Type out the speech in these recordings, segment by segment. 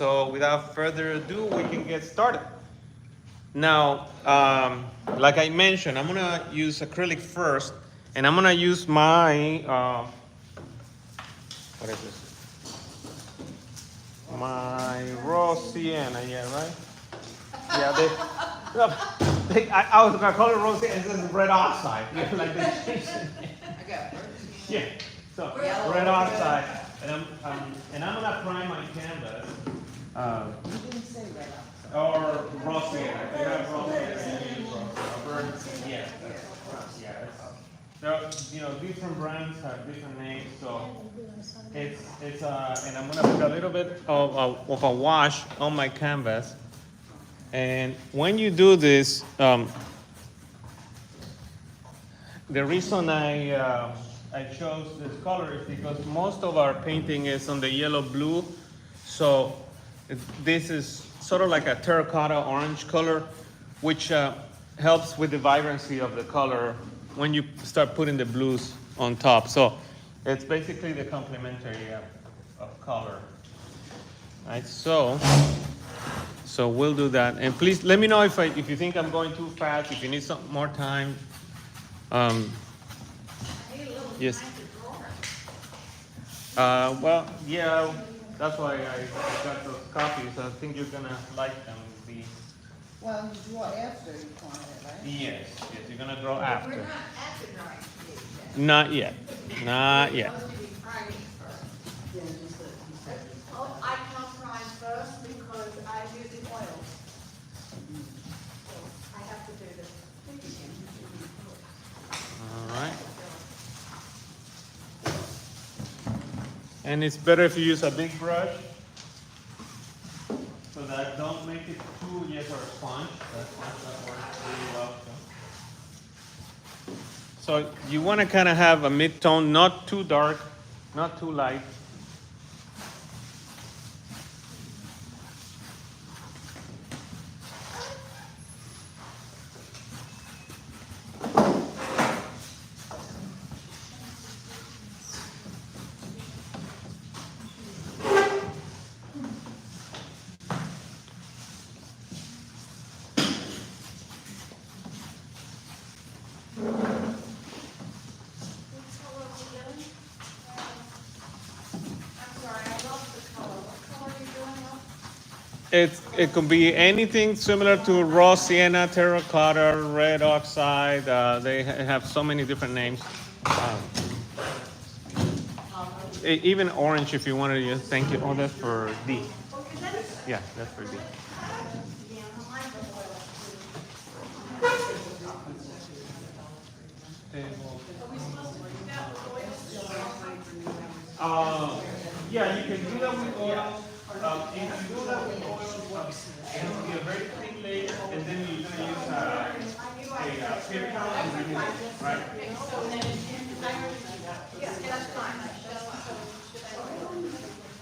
So without further ado, we can get started. Now, like I mentioned, I'm gonna use acrylic first, and I'm gonna use my, what is this? My raw Sienna, yeah, right? Yeah, I was gonna call it raw Sienna, this is red oxide, yeah, like they changed it. Yeah, so red oxide, and I'm gonna prime my canvas. You didn't say red oxide. Or raw Sienna. If you have raw Sienna, you use raw Sienna. Yeah, there are, different brands have different names, so it's and I'm gonna put a little bit of a wash on my canvas. And when you do this, the reason I chose this color is because most of our painting is on the yellow blue, so this is sort of like a terracotta orange color, which helps with the vibrancy of the color when you start putting the blues on top. So it's basically the complementary of color. All right, so we'll do that. And please let me know if you think I'm going too fast, if you need some more time. Yes. Well, yeah, that's why I got those copies. I think you're gonna like them. Well, you draw after you point it, right? Yes, you're gonna draw after. We're not at the drawing stage yet. Not yet. Not yet. We're supposed to be priming first. Oh, I can't prime first because I'm using oils. So I have to do this. All right. And it's better if you use a big brush, so that don't make it too or a sponge. That works really well. So you want to kind of have a mid-tone, not too dark, not too light. It could be anything similar to raw sienna, terracotta, red oxide. They have so many different names. Even orange, if you wanted to use. Thank you. Oh, that's for D. Yeah, that's for D. Yeah, you can do that with oil. If you do that with oil, it has to be a very thin layer, and then you're going to use a paper towel and remove it, right?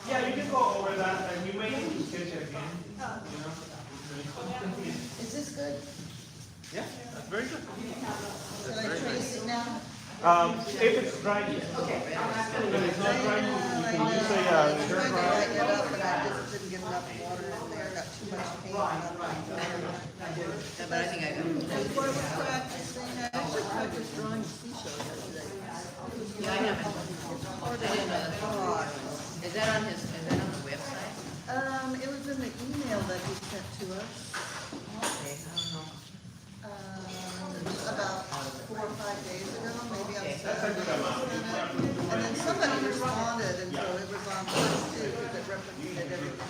Yeah, you can go over that, and you may need to sketch it again. Is this good? Yeah, that's very good. Should I trace it now? If it's dry, yes. Okay. If it's not dry, you can use a I tried to lighten it up, but I just didn't get enough water in there. Got too much paint on it. But I think I got it. Before I was practicing, I actually practiced drawing Seashell yesterday. Yeah, I haven't. I didn't know that. Is that on the website? It was in the email that he sent to us, Okay, I don't know. about 4 or 5 days ago, maybe on Okay. Saturday. And then somebody responded, and so it was on this too, that represented everything.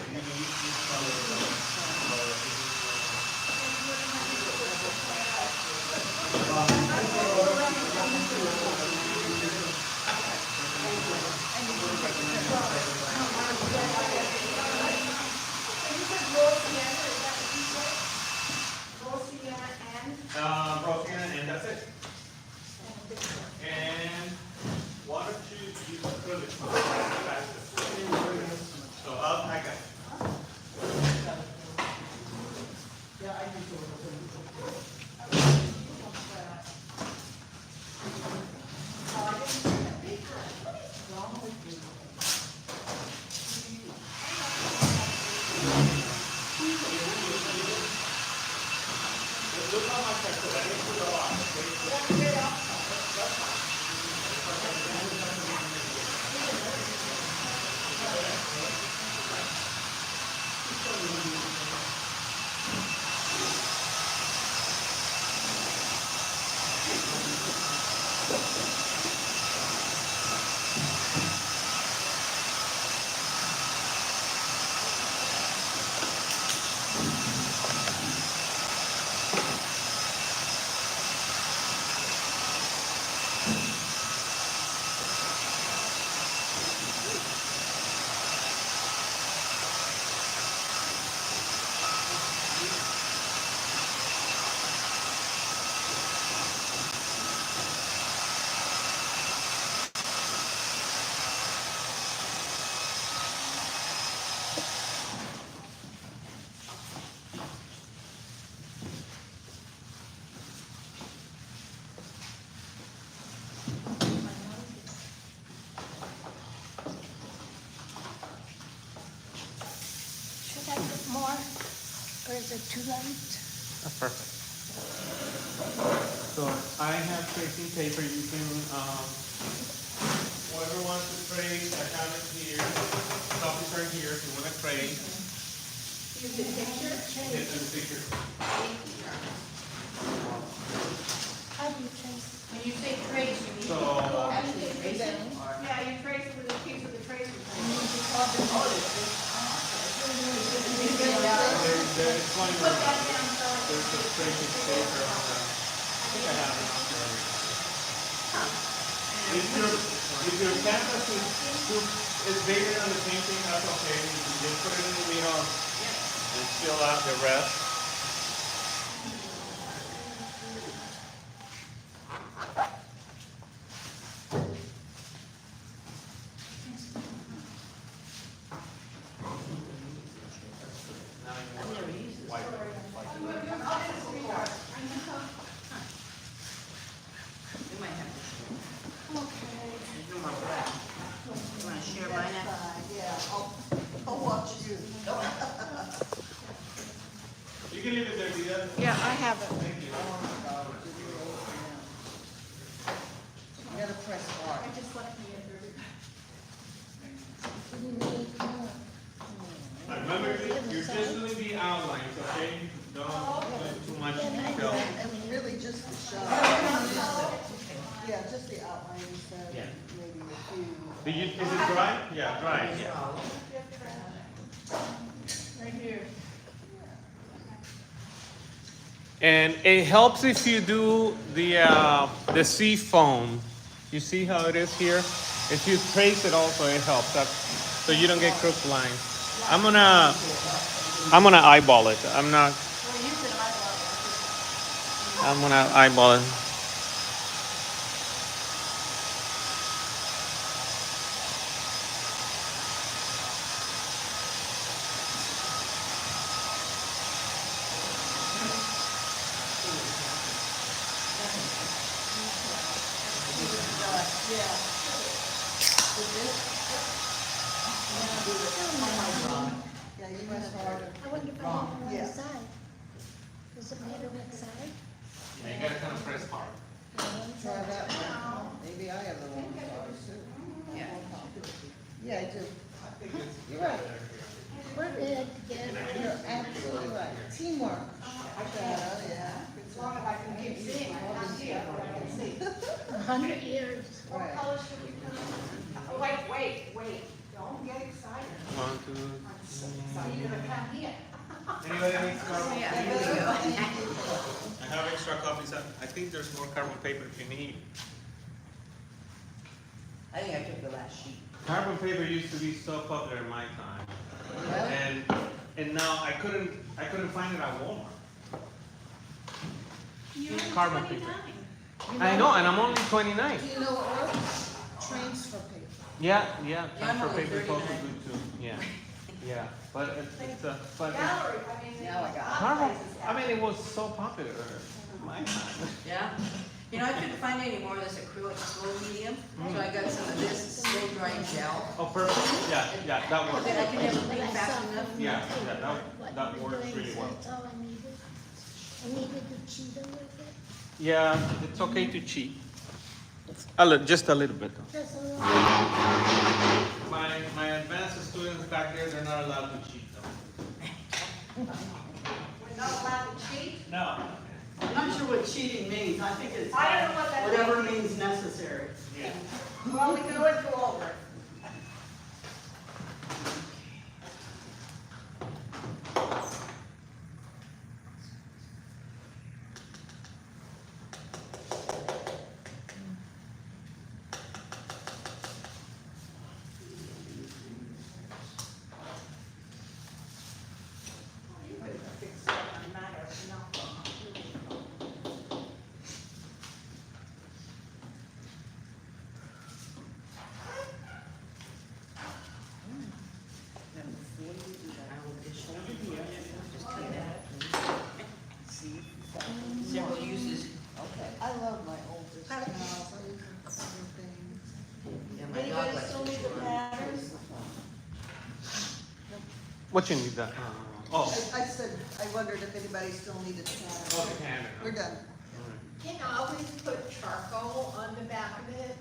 is it too light? Perfect. So I have tracing paper. You can, whoever wants to trace, I have it here. Copies are here if you want to trace. Use the picture. This is the picture. How do you trace? When you say trace, you mean So, actually trace it? Or- Yeah, you trace it with a piece of the tracer. there's one Put that down, so there's a tracing paper on the, I think I have it on there. If your canvas is bigger than the painting, that's okay. You can just put it in the middle and fill out the rest. I've never used this. We might have to share. There's no more black. You wanna share mine now? Yeah, I'll watch you. You can leave it there, Dita. Yeah, I have it. Thank you. Oh my God. You gotta press hard. I just left me at Remember, you're just doing the outlines, okay? Don't do too much detail. And really just the shot. Yeah, just the outlines and Yeah. maybe a few. Is it dry? Yeah, dry. right here. And it helps if you do the sea foam. You see how it is here? If you trace it also, it helps. So you don't get crooked lines. I'm gonna eyeball it. I'm gonna eyeball it. Yeah, you press hard. I wonder if I have it on Yeah. the side. Does it matter what side? Yeah, you gotta kind of press hard. Try that one. Maybe I have the wrong size too. Yeah. Yeah, I do. You're right. We're good together. You're absolutely right. Teamwork. Yeah. As long as I can keep seeing, I can't see it, but I can see. 100 years. What Right. color should we put on? Wait. Don't get excited. 1, 2. So you're gonna come here. Anybody needs carbon? Yeah, here we go. I have extra copies. I think there's more carbon paper if you need. I think I took the last sheet. Carbon paper used to be so popular in my time, Really? and now I couldn't find it at Walmart. You're Carbon 29. I know, and I'm only 29. Do you know what works? Transfer paper. Yeah, I'm transfer only paper is also 39. good too. Yeah, but but Gallery, I mean. Now I got it. carbon. I mean, it was so popular in my time. Yeah. You know, I couldn't find any more of this acrylic slow medium, so I got some of this slow drying gel. Oh, perfect. Yeah, that works. But I can never think fast enough. Yeah, that works really well. That's all I needed. I needed to cheat a little bit. Yeah, it's okay to cheat. Just a little bit. Though. Just a little. My advanced students back there, they're not allowed to cheat though. We're not allowed to cheat. No. I'm not sure what cheating means. I think it's I don't know what that whatever means. means necessary. Yeah. Well, we can always go over it. You could have fixed it on a matter of nothing. Then before you do that, I will just hold it here, just take that. See, several uses. Okay. I love my oldest house. I use it for everything. Yeah, my dog Anybody likes still to need the chew on it. patterns? What you need that? Oh, I said, I wondered if anybody still needed to. oh, the cannon. We're done. You can always put charcoal on the back of it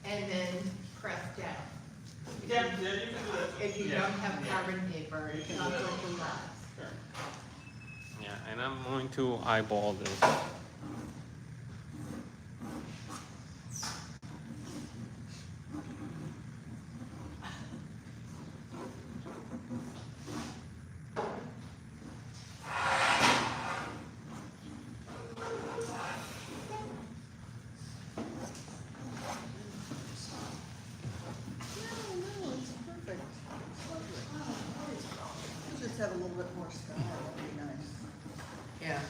and then press down. Yeah, you can do that. If you Yeah, don't have yeah. carbon paper, You it's can not do that. going to last. Sure. Yeah, and I'm going to eyeball this. No, it's perfect. It's lovely. Just have a little bit more sky, that'd be nice. Yeah.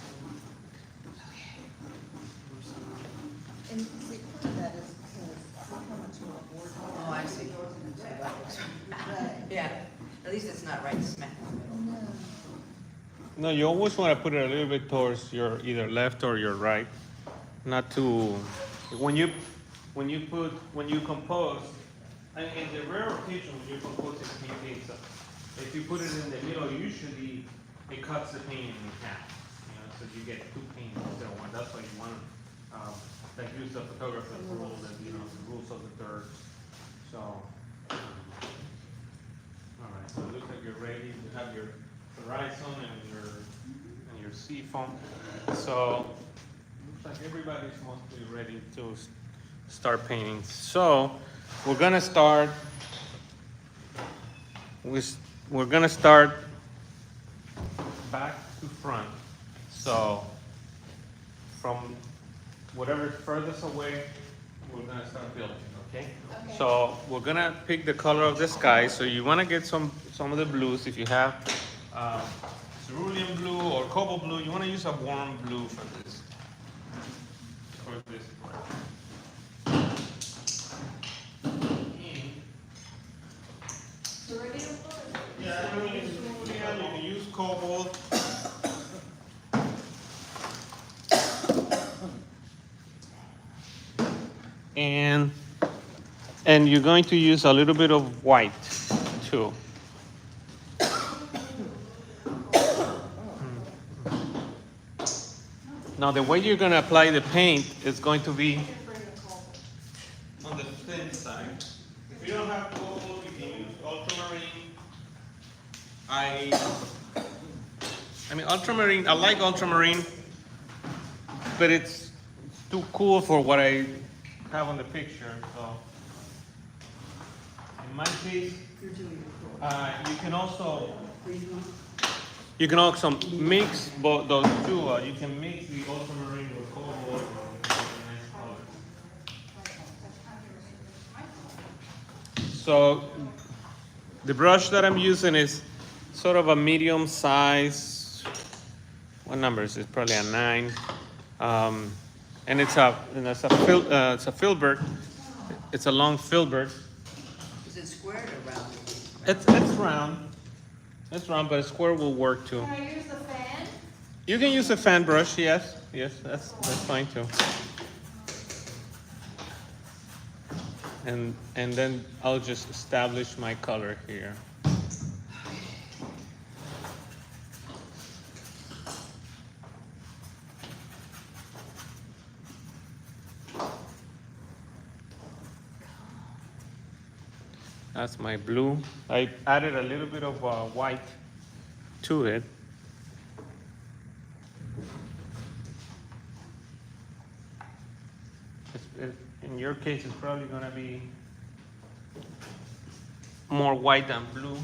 And see, part of that is because look how much more board. Oh, I see. Right. Yeah, at least it's not right smack in the middle. No. No, you always want to put it a little bit towards your either left or your right, not to. When you compose, and in the rare occasion when you compose a painting, so if you put it in the middle, usually it cuts the painting in half. You know, so you get two paintings instead of one. That's why you want that use the photographer's rule, and you know the rules of the thirds. So, all right. So it looks like you're ready. You have your horizon and your sea foam. So looks like everybody's mostly ready to start painting. So we're gonna start. We're gonna start back to front. So from whatever's furthest away, we're gonna start building. Okay. Okay. So we're gonna pick the color of the sky. So you wanna get some of the blues. If you have cerulean blue or cobalt blue, you wanna use a warm blue for this. For this part. Yeah, cerulean, you can use cobalt. And you're going to use a little bit of white too. Now the way you're going to apply the paint is going to be on the thin side. If you don't have cobalt, you can use ultramarine. I mean ultramarine, I like ultramarine, but it's too cool for what I have on the picture. So in my case, you can also mix both those two. You can mix the ultramarine with cobalt and make a nice color. So the brush that I'm using is sort of a medium size. What number is it? Probably a 9. And it's a filbert. It's a long filbert. Is it squared or round? It's round. It's round, but a square will work too. Can I use the fan? You can use a fan brush. Yes, that's fine too. And then I'll just establish my color here. That's my blue. I added a little bit of white to it. In your case, it's probably going to be more white than blue.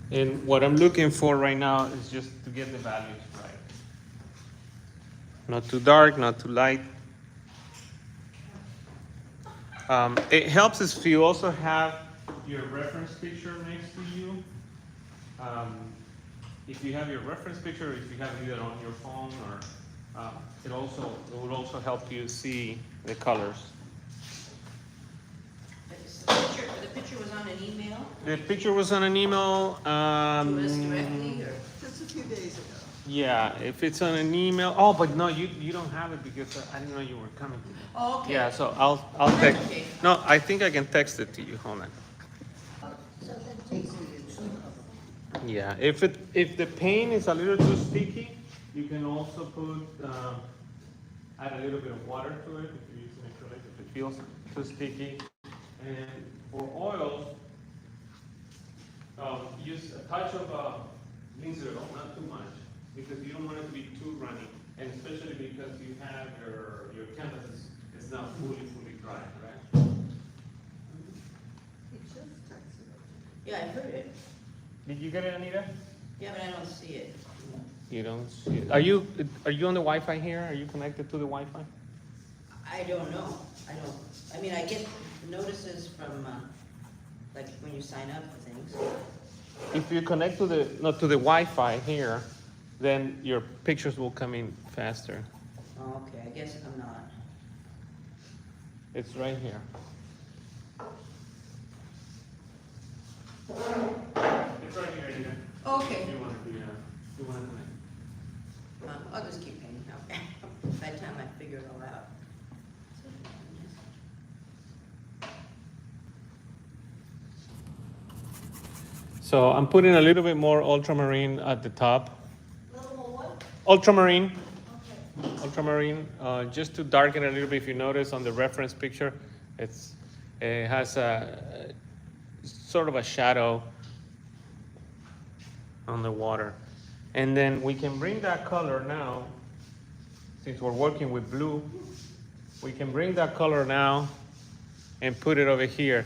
And what I'm looking for right now is just to get the values right. Not too dark, not too light. It helps if you also have your reference picture next to you. If you have your reference picture, if you have it either on your phone or it will also help you see the colors. The picture was on an email The picture was on an email. to us directly, or? Just a few days ago. Yeah, if it's on an email, oh, but no, you don't have it because I didn't know you were coming. Oh, okay. Yeah, so I'll text, Okay. no, I think I can text it to you, hold on. So that just, Yeah, if the paint is a little too sticky, you can also put, add a little bit of water to it if you're using acrylic, if it feels too sticky. And for oils, use a touch of linseed oil, not too much, because you don't want it to be too runny, and especially because you have your canvas is not fully dry, right? He just texted it. Yeah, I heard it. Did you get it, Anita? Yeah, but I don't see it. You don't see it. Are you on the Wi-Fi here? Are you connected to the Wi-Fi? I don't know. I mean, I get notices from, like, when you sign up for things. If you connect to the Wi-Fi here, then your pictures will come in faster. Oh, okay, I guess I'm not. It's right here. It's right here, Anita. Okay. If you want to connect. I'll just keep painting now. By the time I figure it all out. So I'm putting a little bit more ultramarine at the top. Little more what? Ultramarine, Okay. ultramarine, just to darken it a little bit. If you notice on the reference picture, it has a sort of a shadow on the water. And then we can bring that color now, since we're working with blue, we can bring that color now and put it over here.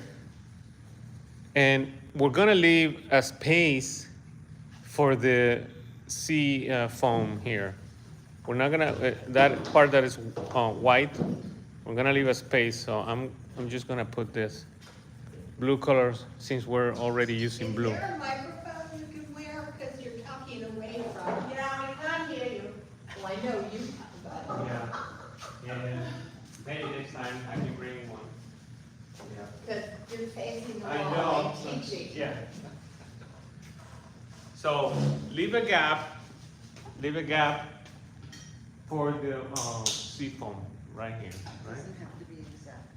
And we're gonna leave a space for the sea foam here. We're not gonna, that part that is white, we're gonna leave a space, so I'm just gonna put this blue colors since we're already using blue. Is there a microphone you can wear, because you're talking away from, I can't hear you. Well, I know you, but, Yeah, maybe next time I can bring one. Yeah. because you're facing the I wall, know. I'm teaching. Yeah. So leave a gap for the sea foam right here, right? Doesn't have to be exact.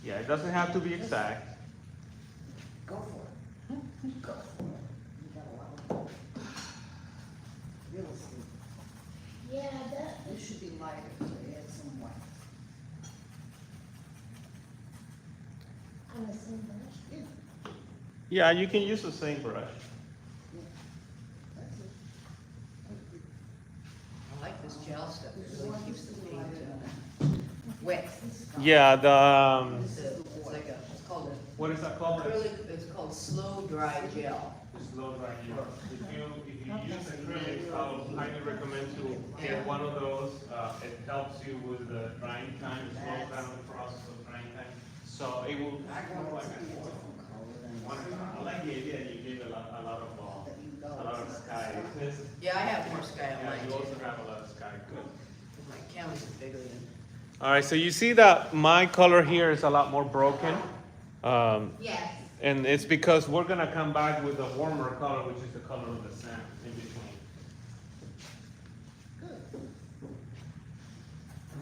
Yeah, it doesn't have to be exact. Go for it. Go for it. You got a lot of real estate. yeah, that, It should be lighter, so add some white. on the same brush. Yeah, Yeah, you can use the same brush. that's it. I like this gel stuff. It really keeps the paint wet. Yeah, It's like a, it's called what is that a called? acrylic, it's called slow dry gel. Slow dry gel. If you use acrylic, I'll highly recommend to get one of those. It helps you with the drying time, it slows down the process of drying time. So it will act more like a I like the idea you gave a lot of sky. Yeah, I have more sky on Yeah, mine you too. also have a lot of sky, good. My canvas is bigger than. All right, so you see that my color here is a lot more broken. Yes. And it's because we're gonna come back with a warmer color, which is the color of the sand in between.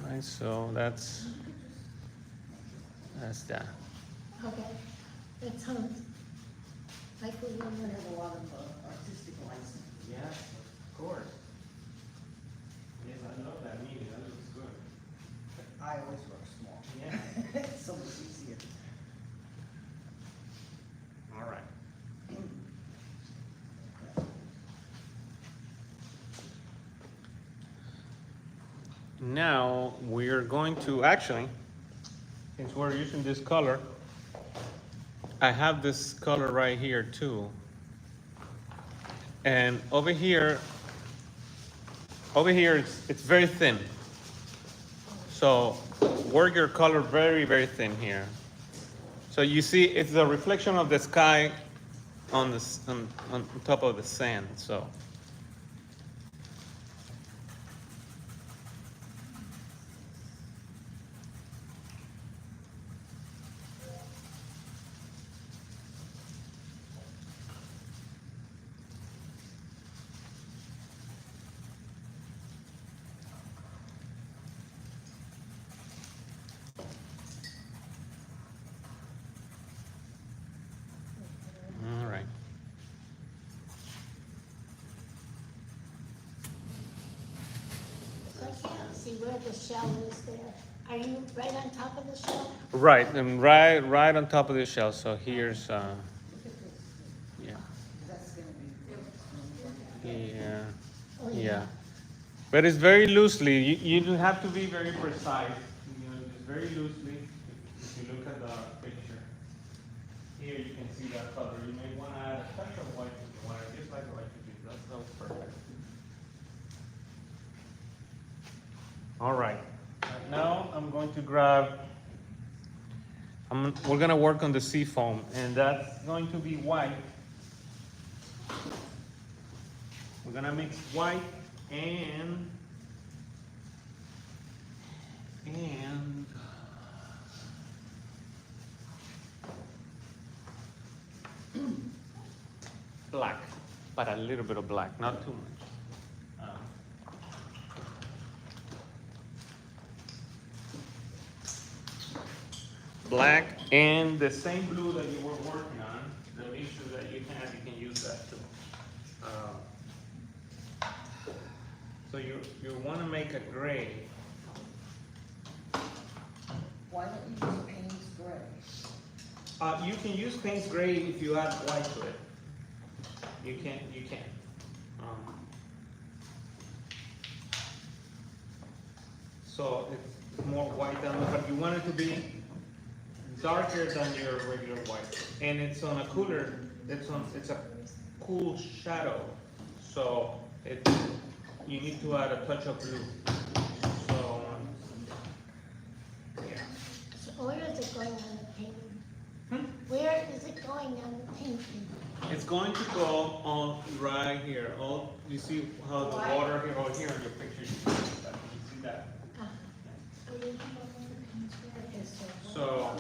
All right, so that's that. Okay, that sounds like we You want have a lot of artistic license. Yeah, of course. Yes, I love that meaning, that looks good. I always work small. Yeah. It's so much easier. All right. Now, we're going to, actually, since we're using this color, I have this color right here too. And over here it's very thin. So work your color very, very thin here. So you see it's the reflection of the sky on top of the sand, so. where the shell is there. Are you right on top of the shell? Right, and right on top of the shell. So here's, yeah, That's gonna be. yeah, Oh, yeah. But it's very loosely. You don't have to be very precise. You know, just very loosely. If you look at the picture, here you can see that color. You may want to add a touch of white if you want it, just like the white you do. That's perfect. All right. Now I'm going to grab. We're gonna work on the sea foam, and that's going to be white. We're gonna mix white and black, but a little bit of black, not too much. Black and the same blue that you were working on, the mixture that you can use that too. So you want to make a gray. Why don't you use Payne's gray? You can use Payne's gray if you add white to it. You can. So it's more white than, but you want it to be darker than your regular white. And it's on a cooler, it's a cool shadow. So you need to add a touch of blue. So, yeah. So where is it going on the painting? Where is it going on the painting? It's going to go on right here. You see how the water here, here in your picture, you see that? So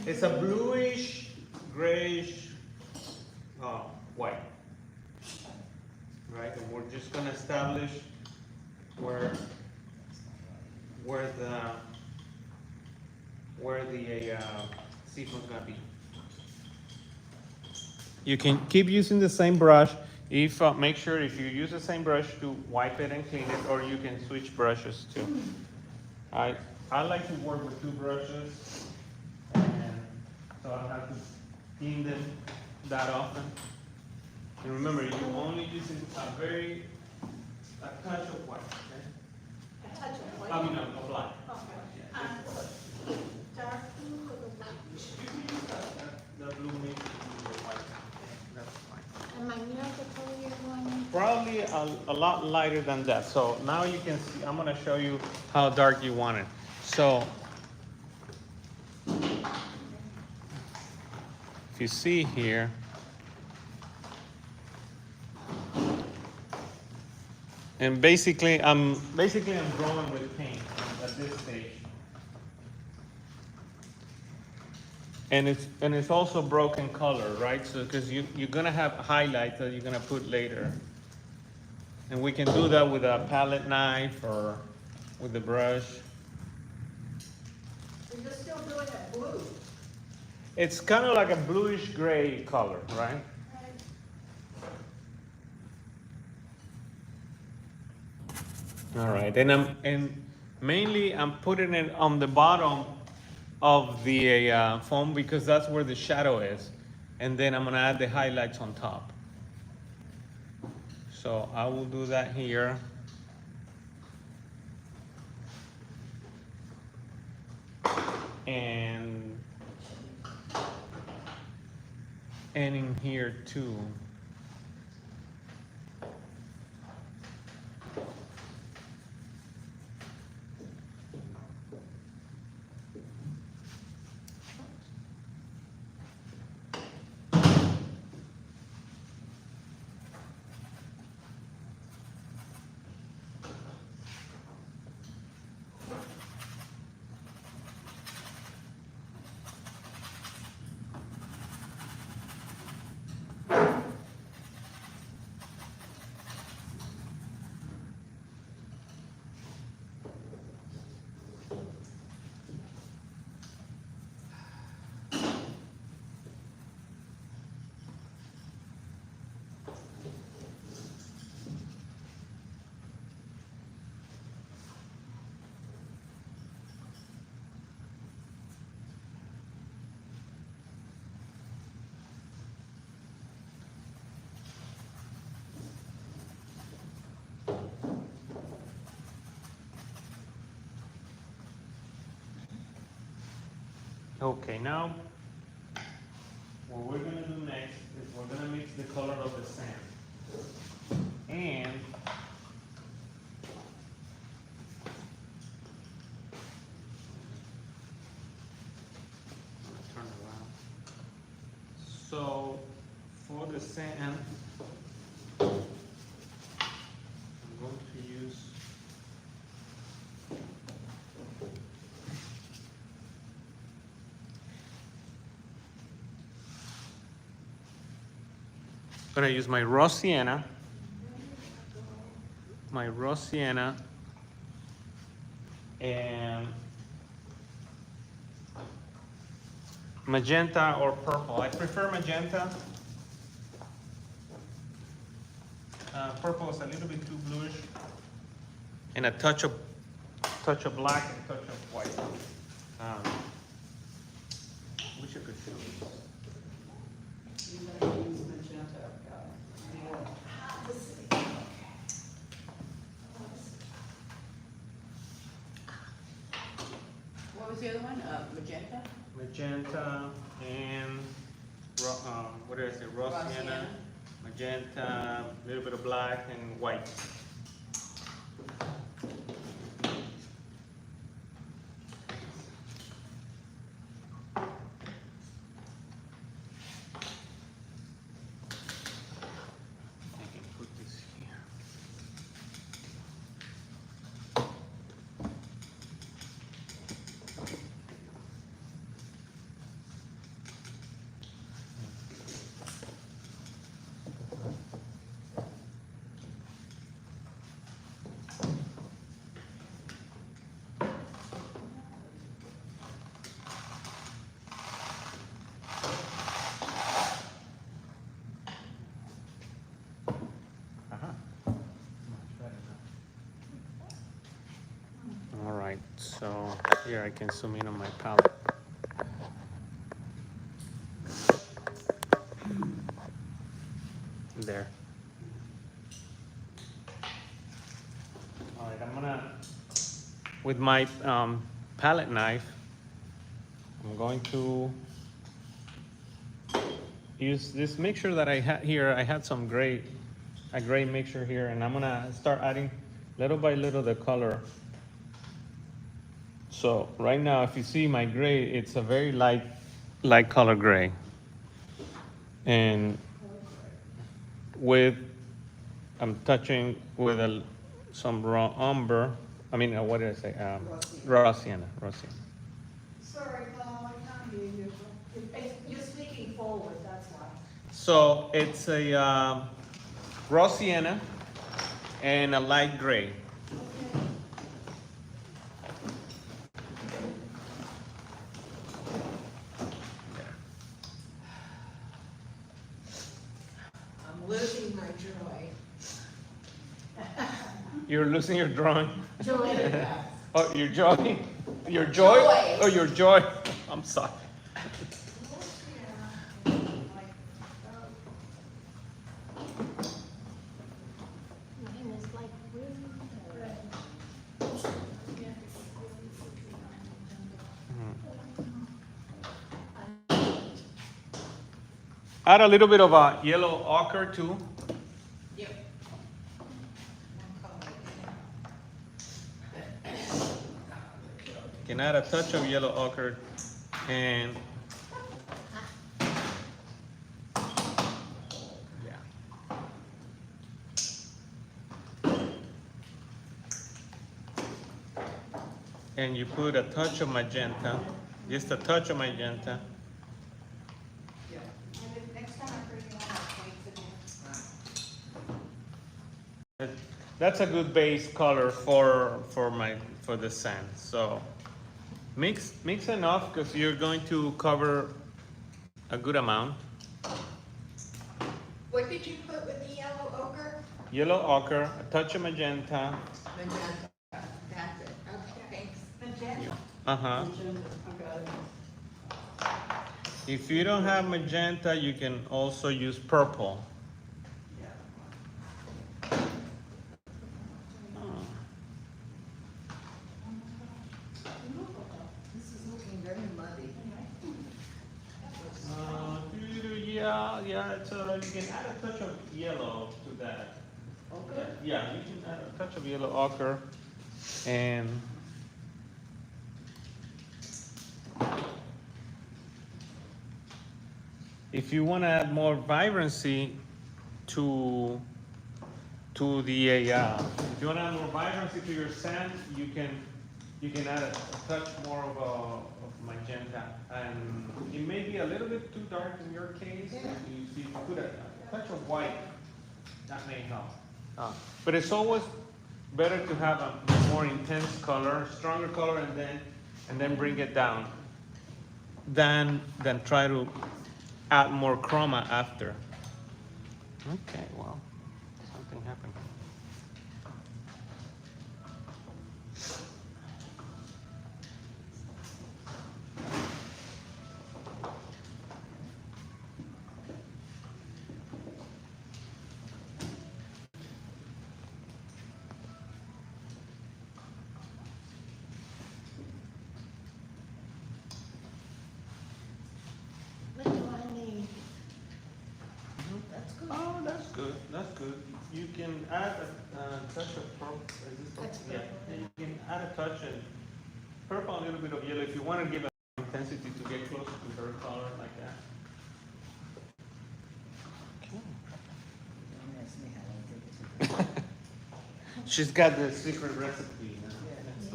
it's a bluish, grayish, white. Right, and we're just gonna establish where the seafoam's gonna be. You can keep using the same brush. If make sure if you use the same brush to wipe it and clean it, or you can switch brushes too. I like to work with two brushes, and so I don't have to clean them that often. And remember, you're only using a touch of white. Okay? A touch of white. I mean, no, black. Okay. Dark blue or the light? You can use that blue mix with the white. That's fine. Am I near the color you're going? Probably a lot lighter than that. So now you can see, I'm gonna show you how dark you want it. So, if you see here, and basically I'm drawing with paint at this stage. And it's also broken color, right? So because you're gonna have highlights that you're gonna put later. And we can do that with a palette knife or with the brush. So you're still doing it blue? It's kind of like a bluish gray color, right? All right, and mainly I'm putting it on the bottom of the foam because that's where the shadow is, and then I'm gonna add the highlights on top. So I will do that here. And in here too. Okay, now what we're gonna do next is we're gonna mix the color of the sand. And turn around. So for the sand, I'm going to use gonna use my raw sienna, and magenta or purple. I prefer magenta. Purple is a little bit too bluish, and a touch of black and touch of white. Wish I could show you. You gotta use magenta, What was the other one? Magenta? Magenta and what did I say? Raw Raw sienna, sienna. magenta, a little bit of black and white. I can put this here. All right, so here I can zoom in on my palette. There. All right, I'm gonna, with my palette knife, I'm going to use this mixture that I had here. I had some a gray mixture here, and I'm gonna start adding little by little the color. So right now, if you see my gray, it's a very light color gray. And I'm touching with some raw umber. I mean, what did I say? Raw sienna. Sorry, Paul, I can't hear you. You're speaking forward, that's why. So it's a raw sienna and a light gray. I'm losing my joy. You're losing your drawing. Joy. Oh, your joy? Your joy? Joy. Oh, your joy. I'm sorry. Mine is like really red. Add a little bit of a yellow ochre too. Yep. You can add a touch of yellow ochre and yeah. And you put a touch of magenta, just a touch of magenta. Next time I bring you on, I'll paint it in. That's a good base color for the sand. So mix enough because you're going to cover a good amount. What did you put with the yellow ochre? Yellow ochre, a touch of magenta. Magenta. That's it. Okay, thanks. Magenta. Uh-huh. If you don't have magenta, you can also use purple. This is looking very muddy. Yeah, it's you can add a touch of yellow to that. Okay. Yeah, you can add a touch of yellow ochre, and if you want to add more vibrancy to if you want to add more vibrancy to your sand, you can add a touch more of magenta, and it may be a little bit too dark in your case. Yeah. If you put a touch of white, that may help. But it's always better to have a more intense color, stronger color, and then bring it down, than try to add more chroma after. Okay, well, something happened. What do I need? That's good. Oh, that's good. That's good. You can add a touch of purple. That's Yeah, purple. you can add a touch of purple, a little bit of yellow if you want to give it intensity to get close to her color like that. Don't ask me how I did it. She's got the secret recipe. Yeah,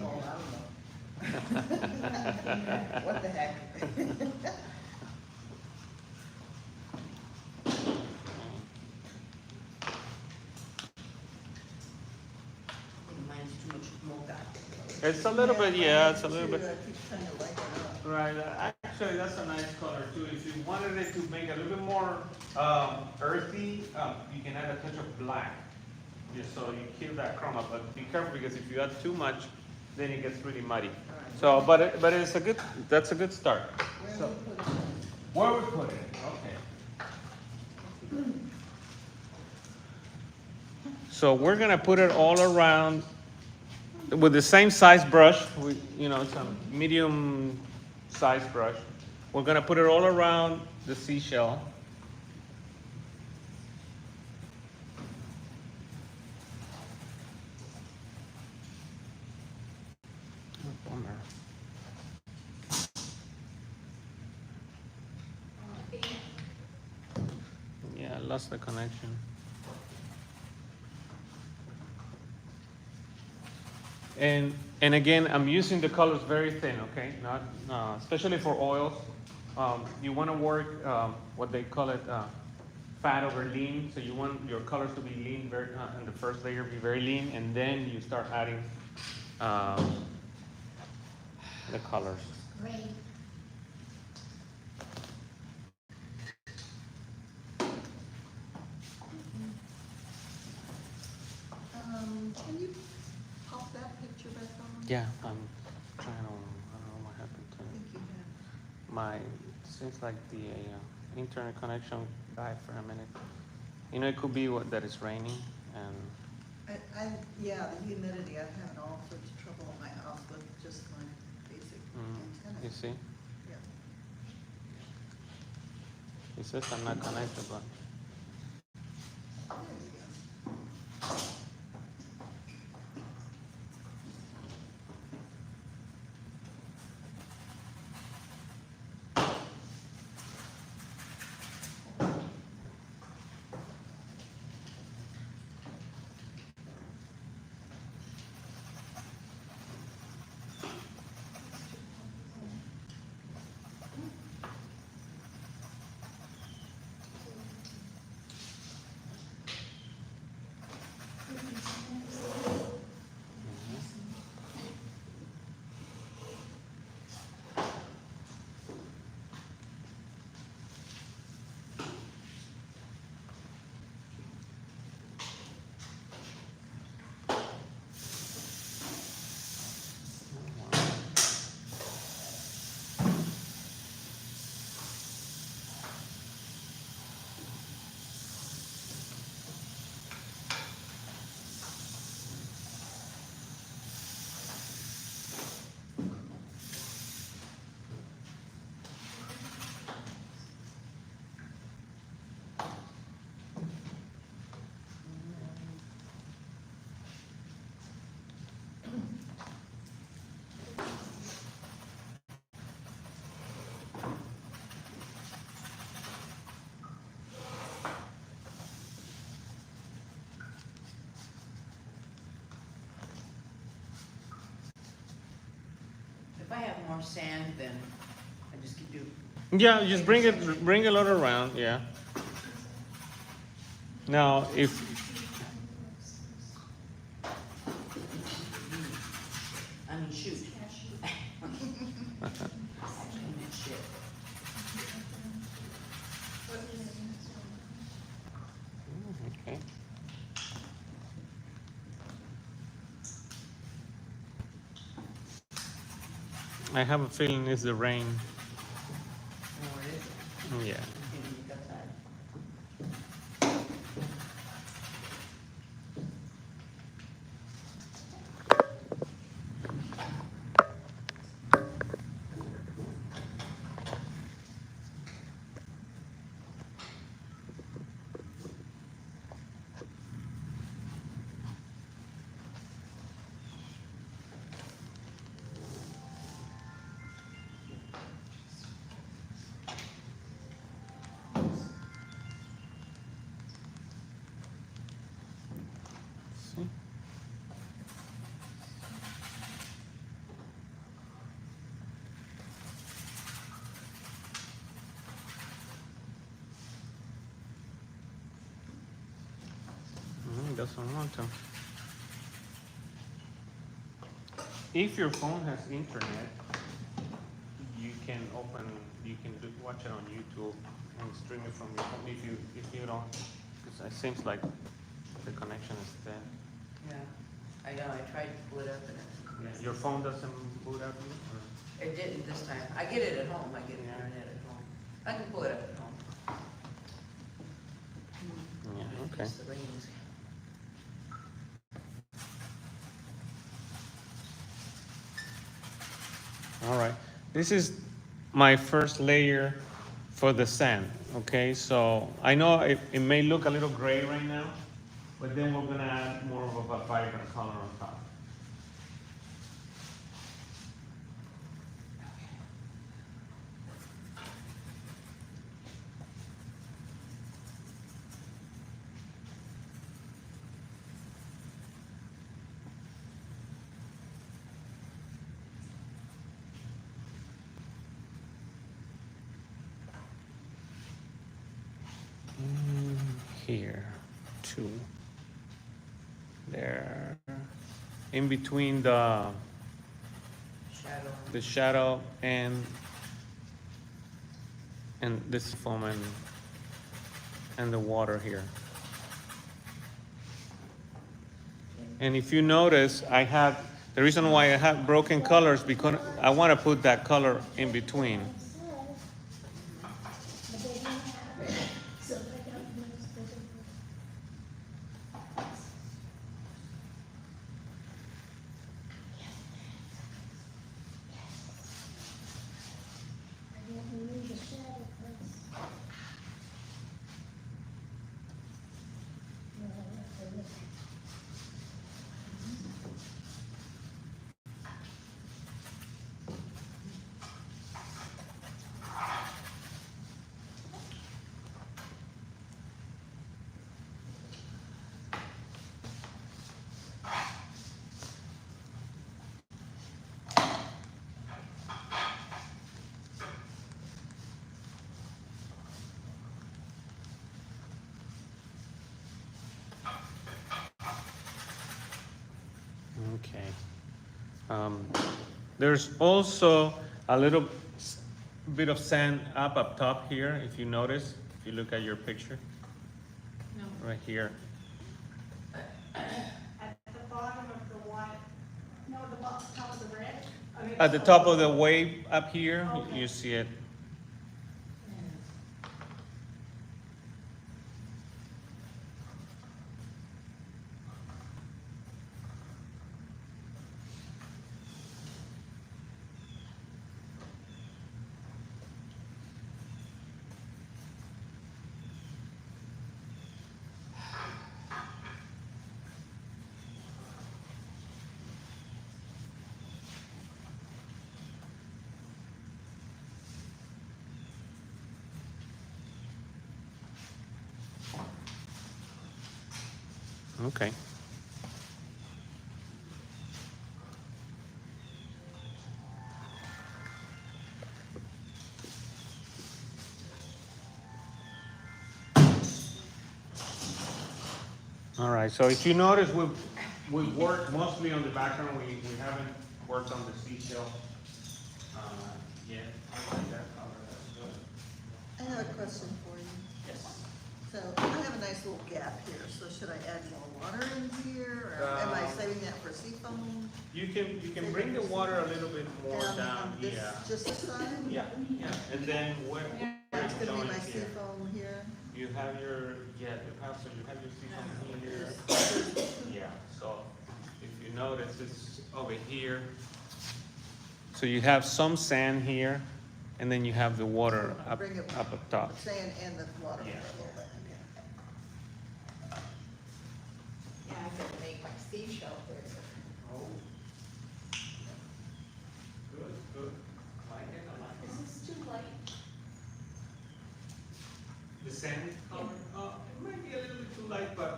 oh, I don't know. What the heck? Mine's too much mocha. It's a little bit, yeah, it's a little bit. I keep trying to lighten it up. Right, actually, that's a nice color too. If you wanted it to make it a little bit more earthy, you can add a touch of black. Just so you kill that chroma, but be careful because if you add too much, then it gets really muddy. So, but it's a good, that's a good start. Where So, do we put it? where we put it, okay. So we're gonna put it all around with the same size brush. It's a medium size brush. We're gonna put it all around the seashell. Oh, bummer. Yeah, I lost the connection. And again, I'm using the colors very thin, okay? Not especially for oils. You want to work what they call it fat over lean. So you want your colors to be lean, very in the first layer, be very lean, and then you start adding the colors. Great. Can you pop that picture back on? Yeah, I'm trying to. I don't know what happened to I think you have. my. Seems like the internet connection died for a minute. It could be that it's raining, and Yeah, the humidity, I'm having all sorts of trouble in my house with just my basic antenna. you see, Yeah. it says I'm not connected, but. There you go. If I have more sand, then I just keep you. Yeah, just bring a lot around, yeah. Now, if, I mean, shoot. Shit. okay. I have a feeling it's the rain. Oh, it is. Yeah. You got that. See? Doesn't want to. If your phone has internet, you can watch it on YouTube and stream it from your phone. If you don't, because it seems like the connection is dead. Yeah, I know, I tried to pull it up and Yeah. Your phone doesn't boot out you? Or? it didn't this time. I get it at home, I get Yeah. internet at home. I can pull it up at home. Yeah, okay. It's the rings. All right. This is my first layer for the sand. Okay, so I know it may look a little gray right now, but then we're gonna add more of a vibrant color on top. Here, two. There. In between Shadow. the shadow and this foam and the water here. And if you notice, the reason why I have broken colors because I want to put that color in between. Okay. There's also a little bit of sand up top here, if you notice, if you look at your picture. No. Right here. At the bottom of the white, no, the top of the red? I mean, At the top of the wave up here, you see it. Okay. All right, so if you notice, we've worked mostly on the background. We haven't worked on the seashell yet. I like that color, that's good. I have a question for you. Yes. So I have a nice little gap here, so should I add more water in here, or am I saving that for seafoam? You can bring the water a little bit more down, This, yeah. just this side? Yeah, and then where It's it's gonna be going my here. seafoam here. You have your, yeah, so you have your seafoam here. Yeah, so if you notice, it's over here. So you have some sand here, and then you have the water up Bring it up top. Sand and the water for Yeah. a little bit, okay. Yeah, I could make my seashell bigger. Oh. Good, good. Like it, I like Is this too light? it. The sand color, it might be a little bit too light, but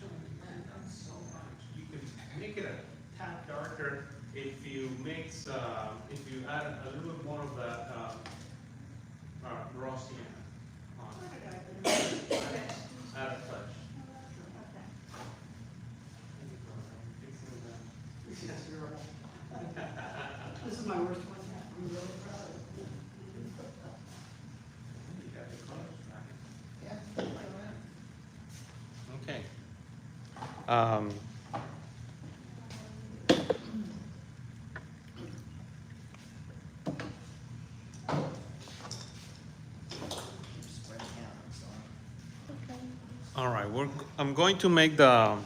not so much. You can make it a tad darker if you mix, if you add a little bit more of that, raw sienna on it. Add a touch. This is my worst one yet. I'm really proud of it. You got the colors right. Yeah. Okay. Spreading out, I'm sorry. Okay. All right, I'm going to make I'm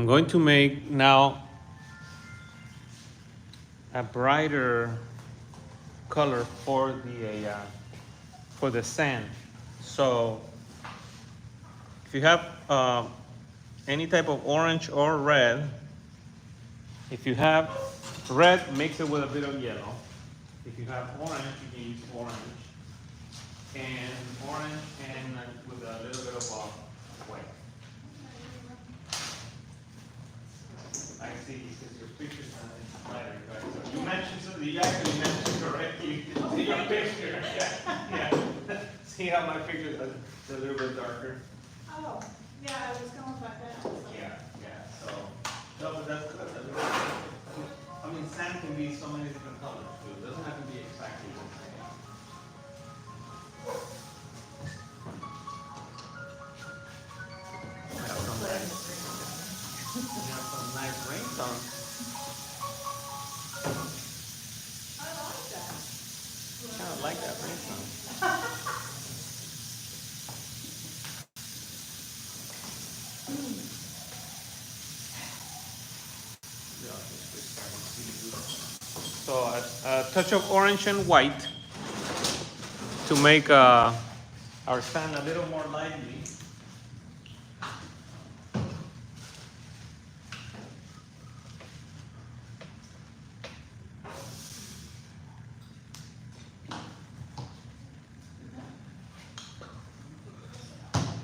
going to make now a brighter color for the sand. So if you have any type of orange or red, if you have red, mix it with a bit of yellow. If you have orange, you can use orange. And orange and with a little bit of white. I see, because your picture's not lighter, right? So you mentioned something, you actually mentioned correctly. See your picture, yeah. See how my picture is a little bit darker? Oh, yeah, I was going by that. Yeah, so, no, but that's good. I mean, sand can be so many different colors too. It doesn't have to be exactly the same. You have some nice ringtones. I like that. I kind of like that ringtone. So a touch of orange and white to make our sand a little more lively.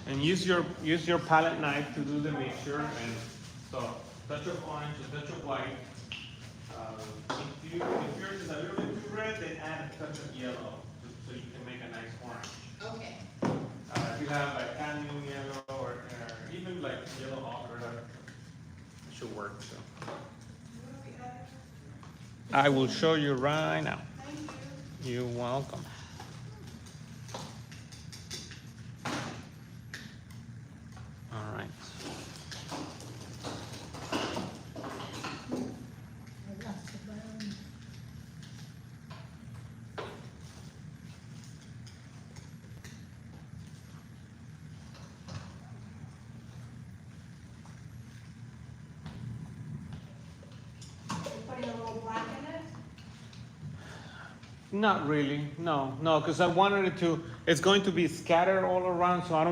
And use your palette knife to do the mixture. And so touch of orange, a touch of white. If yours is a little bit too red, then add a touch of yellow so you can make a nice orange. Okay. If you have like cadmium yellow or even like yellow ochre, that should work. So I will show you right now. Thank you. You're welcome. All right. I lost the brown. You're putting a little black in it? Not really, no, because I wanted it to, it's going to be scattered all around, so I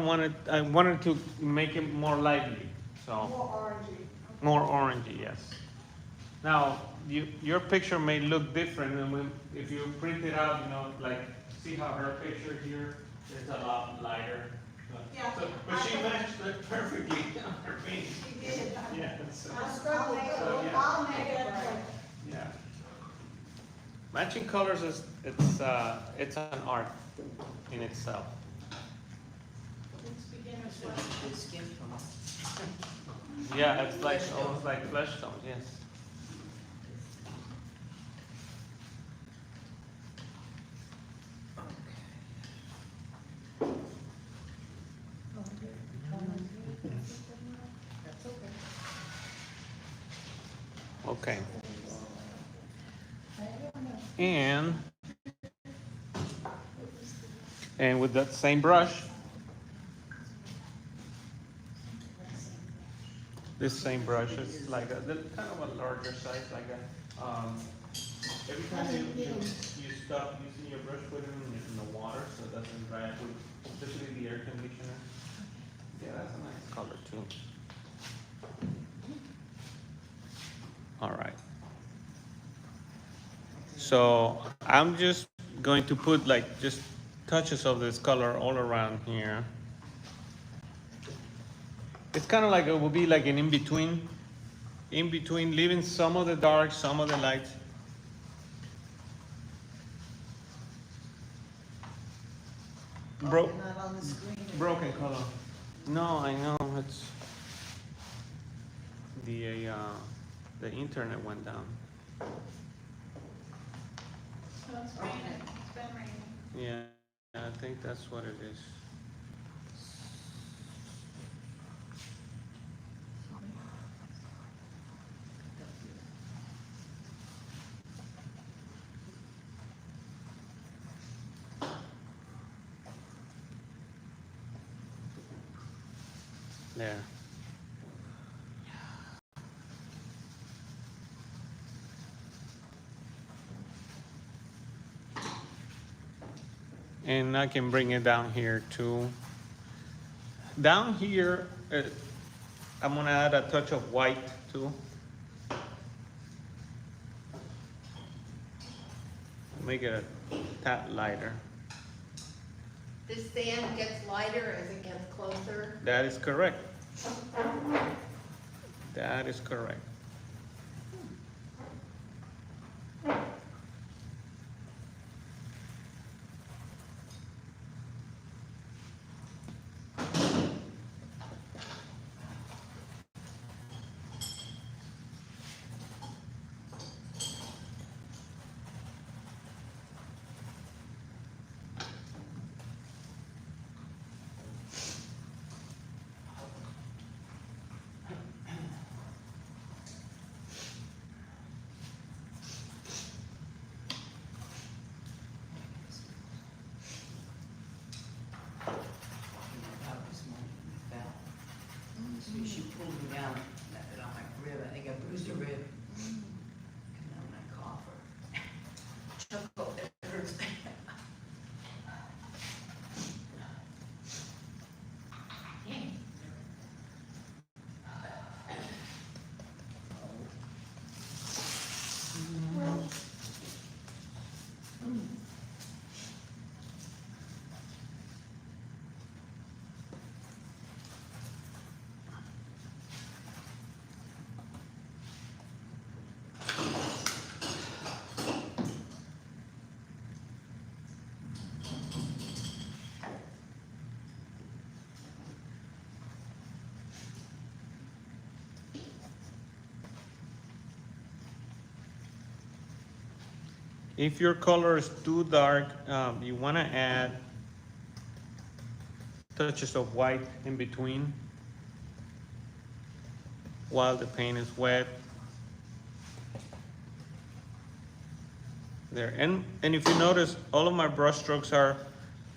wanted to make it more lively, so, More orangey. more orangey, yes. Now, your picture may look different, and if you print it out, like, see how her picture here is a lot lighter. Yeah. But she matched it perfectly on her face. She did. Yeah, so, I'll make it, So, yeah. I'll make it like yeah. Matching colors it's an art in itself. The skin tone. Yeah, it's like Flesh tone. almost like flesh tone, yes. That's okay. Okay. And with that same brush, this same brush is like kind of a larger size, like every time you stop using your brush, put it in the water so it doesn't dry up, especially the air conditioner. Yeah, that's a nice color too. All right. So I'm just going to put like just touches of this color all around here. It's kind of like it will be like an in between, leaving some of the dark, some of the light. Oh, Bro- you're not on the screen. Broken color. No, I know it's the internet went down. So it's raining, it's been raining. Yeah, I think that's what it is. There. And I can bring it down here too. Down here, I'm gonna add a touch of white too. Make it a tad lighter. This sand gets lighter as it gets closer. That is correct. That is correct. About this morning, I fell. So she pulled me down, left it on my rib, I think I bruised a rib. And then when I cough or chuckle, it hurts. If your color is too dark, you want to add touches of white in between while the paint is wet. There, and if you notice, all of my brush strokes are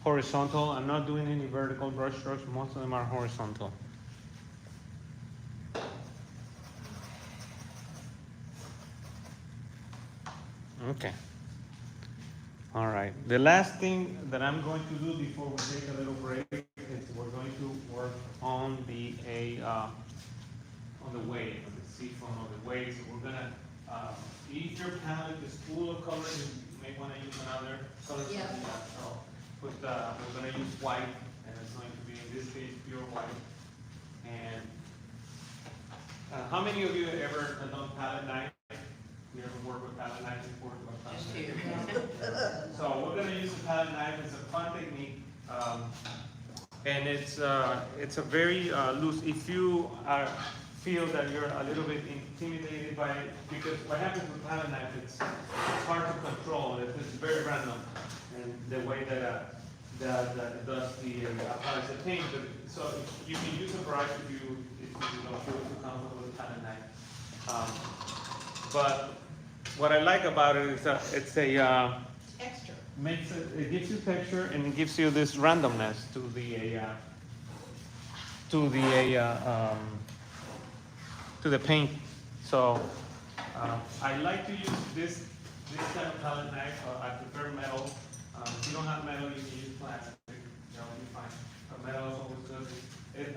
horizontal. I'm not doing any vertical brush strokes. Most of them are horizontal. Okay. All right. The last thing that I'm going to do before we take a little break is we're going to work on the wave, on the seafoam of the wave. So we're gonna if your palette is full of colors, you may want to use another color. Yeah. So we're gonna use white, and it's going to be in this case pure white. And how many of you have ever done palette knife? You ever work with palette knife before? Just here. So we're gonna use the palette knife as a fun technique. and it's a very loose. If you feel that you're a little bit intimidated by it, because what happens with palette knife, it's hard to control. It's very random, and the way that it does applies the paint. But so you can use a brush if you don't feel too comfortable with palette knife. But what I like about it is that it's a Texture. it gives you texture, and it gives you this randomness to the paint. So I like to use this kind of palette knife. I prefer metal. If you don't have metal, you can use plastic. You're fine. But metal is always good.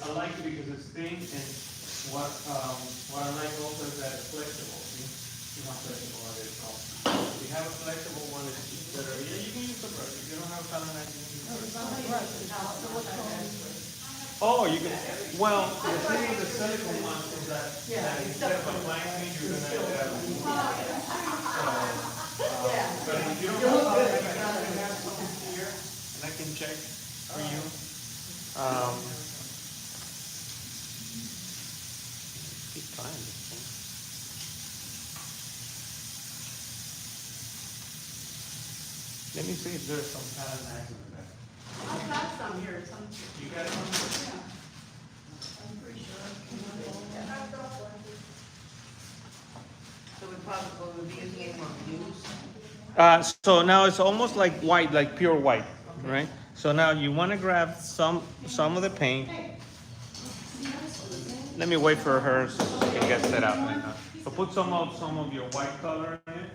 I like it because it's thin, and what I like also is that it's flexible. See how flexible it is. So if you have a flexible one, it's better. Yeah, you can use the brush. If you don't have a palette knife, you can use the brush. Oh, you can. Well, the thing with the silicone ones is that instead of applying paint, you're gonna but if you don't have a palette knife, I can have something here, and I can check for you. Keep trying this thing. Let me see if there's some palette knives in there. I've got some here, some. You got one? Yeah. I'm pretty sure. I've got one. So we probably will be using any more blues. So now it's almost like white, like pure white, right? So now you want to grab some of the paint. Let me wait for her so she can get set up. Right now. So put some of your white color in it.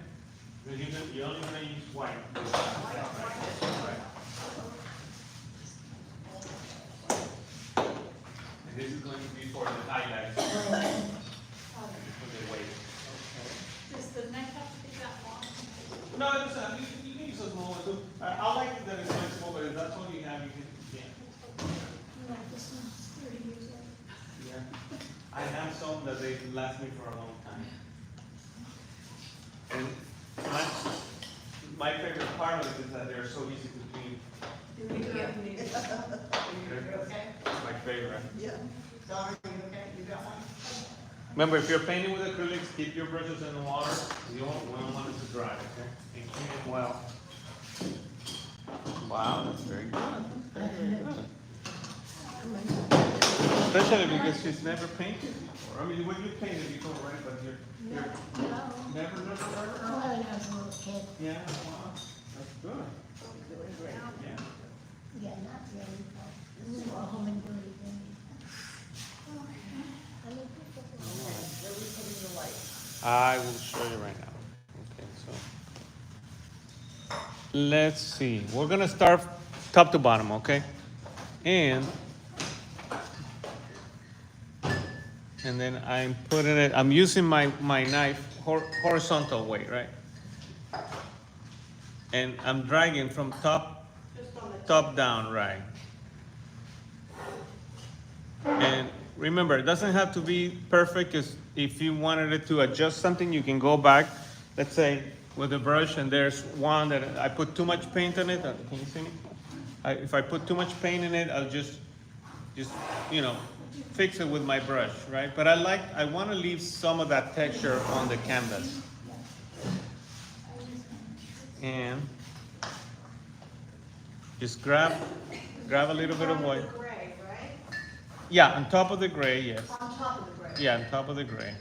You're only going to use white. Right. And this is going to be for the highlights. For the weight. Does the neck have to be that long? No, it's, you can use a small one too. I like it that it's flexible, but if that's all you have, you can, No, this one's 30 years old. yeah. I have some that they last me for a long time. And my favorite part of it is that they're so easy to clean. It's my favorite. Yeah. Sorry, you okay? You got one? Remember, if you're painting with acrylics, keep your brushes in the water. You don't want it to dry, okay? And clean it well. Wow, that's very good. Very good. Especially because she's never painted before. I mean, when you painted before, right? But you're No. never. Oh, when I was a little kid. Yeah, wow, that's good. Yeah. Yeah, not really, but this is more home and dirty than. Where we putting the light? I will show you right now. Okay, so let's see. We're gonna start top to bottom, okay? And then I'm putting it. I'm using my knife horizontal way, right? And I'm dragging from top down, right? And remember, it doesn't have to be perfect, because if you wanted it to adjust something, you can go back, let's say, with a brush, and there's one that I put too much paint on it. Can you see me? If I put too much paint in it, I'll just fix it with my brush, right? But I want to leave some of that texture on the canvas. And just grab a little bit of white. Gray, right? Yeah, on top of the gray, yes. On top of the gray. Yeah, on top of the gray.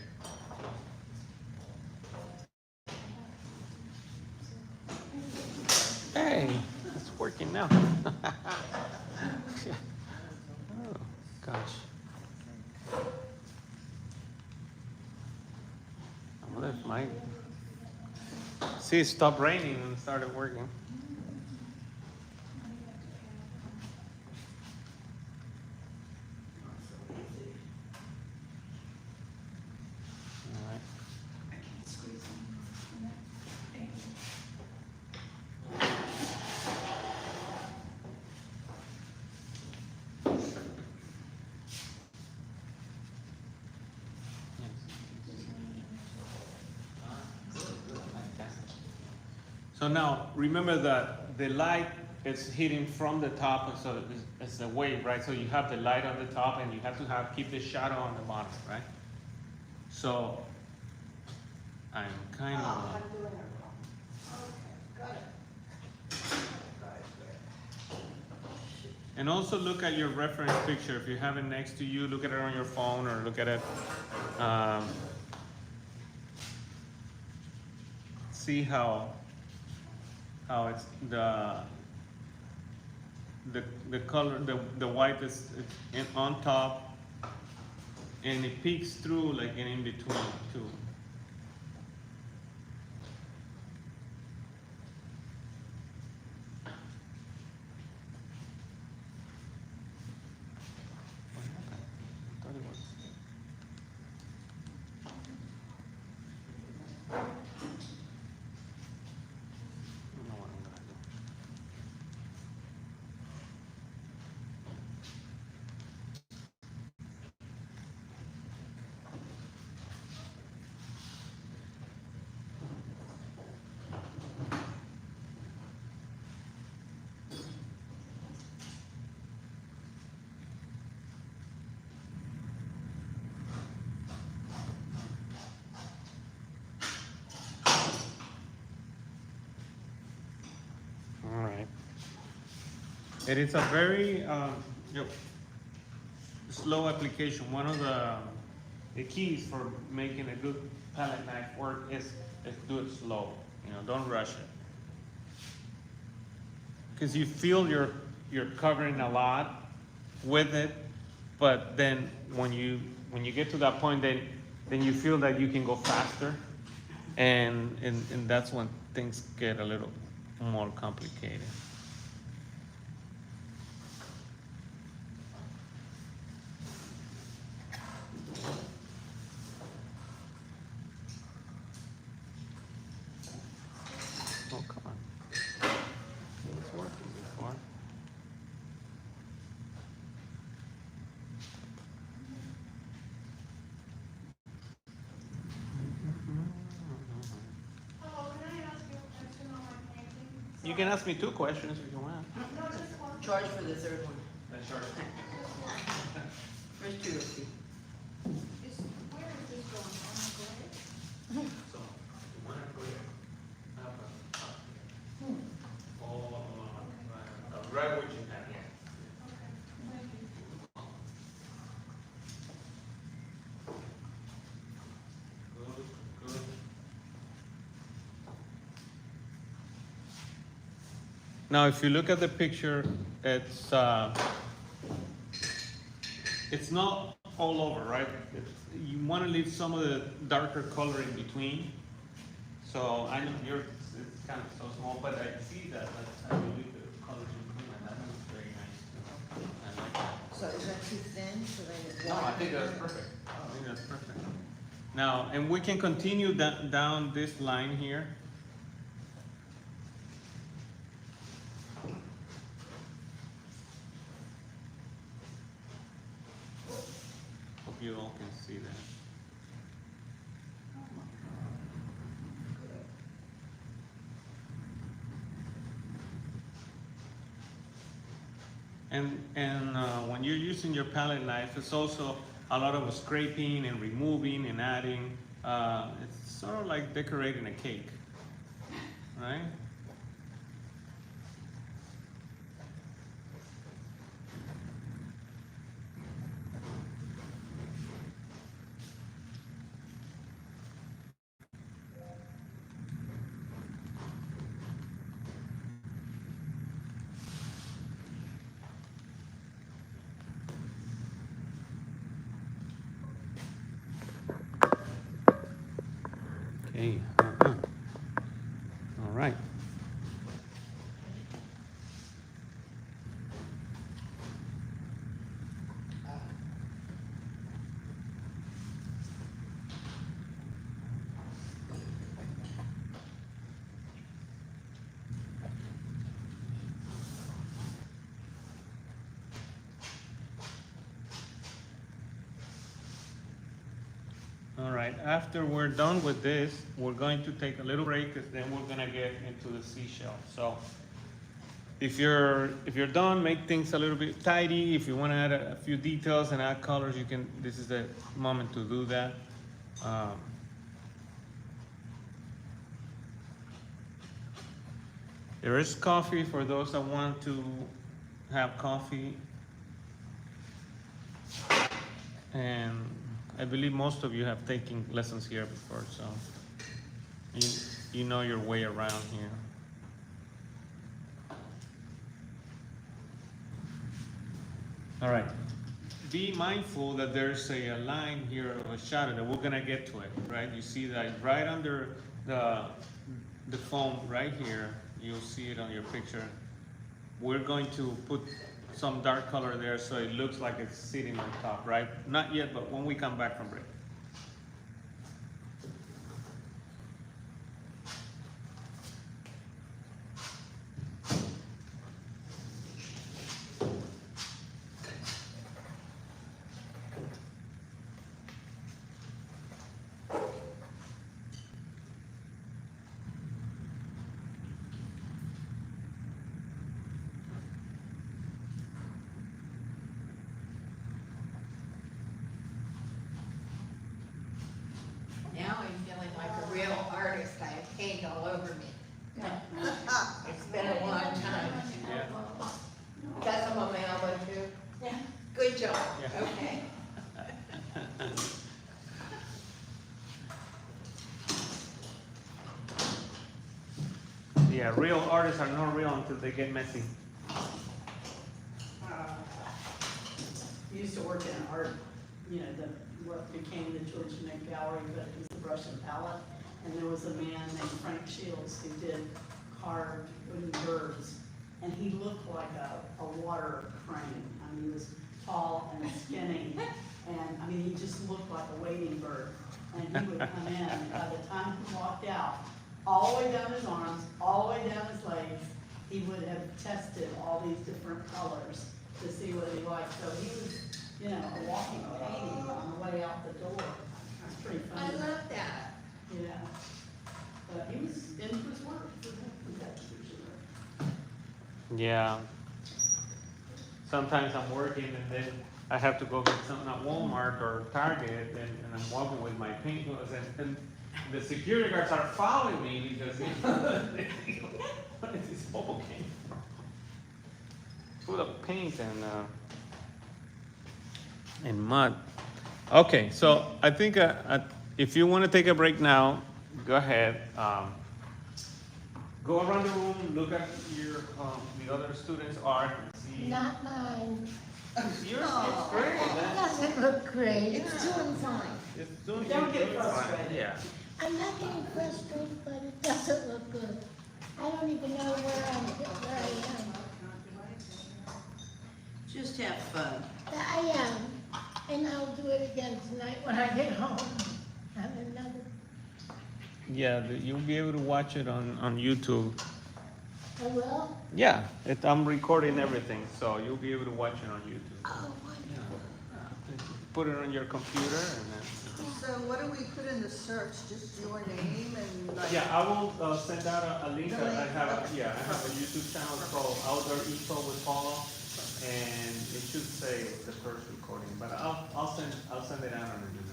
Hey, it's working now. Oh, gosh. I wonder if my... See, it stopped raining and started working. All right. So now, remember that the light it's hitting from the top, and so it's a wave, right? So you have the light on the top, and you have to keep the shadow on the bottom, right? So I'm kind of. Oh, I'm doing it wrong. Okay, got it. Got it, good. And also look at your reference picture. If you have it next to you, look at it on your phone or look at it. See how it's the color, the white is on top, and it peeks through like in between too. What happened? I thought it was. I don't know what I'm gonna do. All right. It is a very slow application. One of the keys for making a good palette knife work is do it slow. You know, don't rush it. Because you feel you're covering a lot with it, but then when you get to that point, then you feel that you can go faster, and that's when things get a little more complicated. Oh, come on. It's working before. Hello, can I ask you a question on my painting? You can ask me 2 questions if you want. No, just one. Charge for the third one. Sure. First 2 are free. Where is this going? On the grid? So, you want to go right what you have. Okay, thank you. Good, good. Now, if you look at the picture, it's not all over, right? You want to leave some of the darker color in between. So I know yours it's kind of so small, but I see that. I leave the colors in between, and that looks very nice. I like that. So is that too thin, so then it's No, I think that's perfect. I think that's perfect. Now, and we can continue down this line here. Hope you all can see that. And when you're using your palette knife, it's also a lot of scraping and removing and adding. It's sort of like decorating a cake, right? Okay. All right. All right, after we're done with this, we're going to take a little break because then we're gonna get into the seashell. So if you're done, make things a little bit tidy. If you want to add a few details and add colors, you can. This is the moment to do that. There is coffee for those that want to have coffee. And I believe most of you have taken lessons here before, so you know your way around here. All right. Be mindful that there's a line here of a shadow that we're gonna get to it, right? You see that right under the foam right here. You'll see it on your picture. We're going to put some dark color there so it looks like it's sitting on top, right? Not yet, but when we come back from break. Now I'm feeling like a real artist. I have paint all over me. It's been a long time. Yeah. Got some on my elbow too? Yeah. Good job, Yeah. okay. Yeah, real artists are not real until they get messy. Used to work in art, you know, what became the George Nick Gallery, but it was the brush and palette. And there was a man named Frank Shields who did carved wooden birds. And he looked like a water crane. I mean, he was tall and skinny. And I mean, he just looked like a wading bird. And he would come in, and by the time he walked out, all the way down his arms, all the way down his legs, he would have tested all these different colors to see what he liked. So he was, you know, a walking painting on the way out the door. That's pretty I funny. love that. Yeah. But he was into his work. He got to do some work. Yeah. Sometimes I'm working and then I have to go get something at Walmart or Target and I'm walking with my paint tools and the security guards are following me because what is this bubble came from? Full of paint and mud. Okay, so I think if you want to take a break now, go ahead. Go around the room, look at your the other students' art and see. Not mine. Yours is great. It doesn't look great. It's doing fine. It's doing Don't get it's fine. frustrated. Yeah. I'm not getting frustrated, but it doesn't look good. I don't even know where I am. Just have fun. I am, and I'll do it again tonight when I get home. Have another. Yeah, you'll be able to watch it on YouTube. I will? Yeah, I'm recording everything, so you'll be able to watch it on YouTube. Oh, wonderful. Put it on your computer and then. So what do we put in the search? Just your name and like? Yeah, I will send out a link. The link, I have okay. I have a YouTube channel called Outdoor Info with Paulo, and it should say the first recording. But I'll send it out on an email.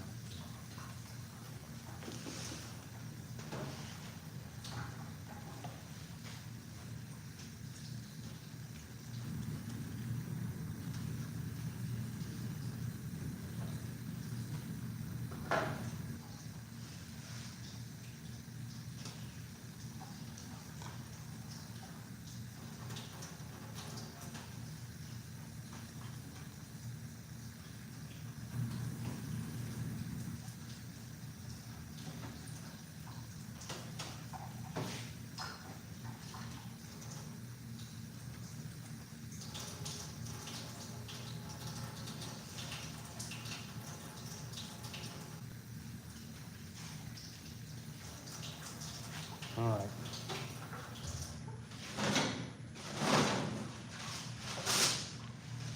All right.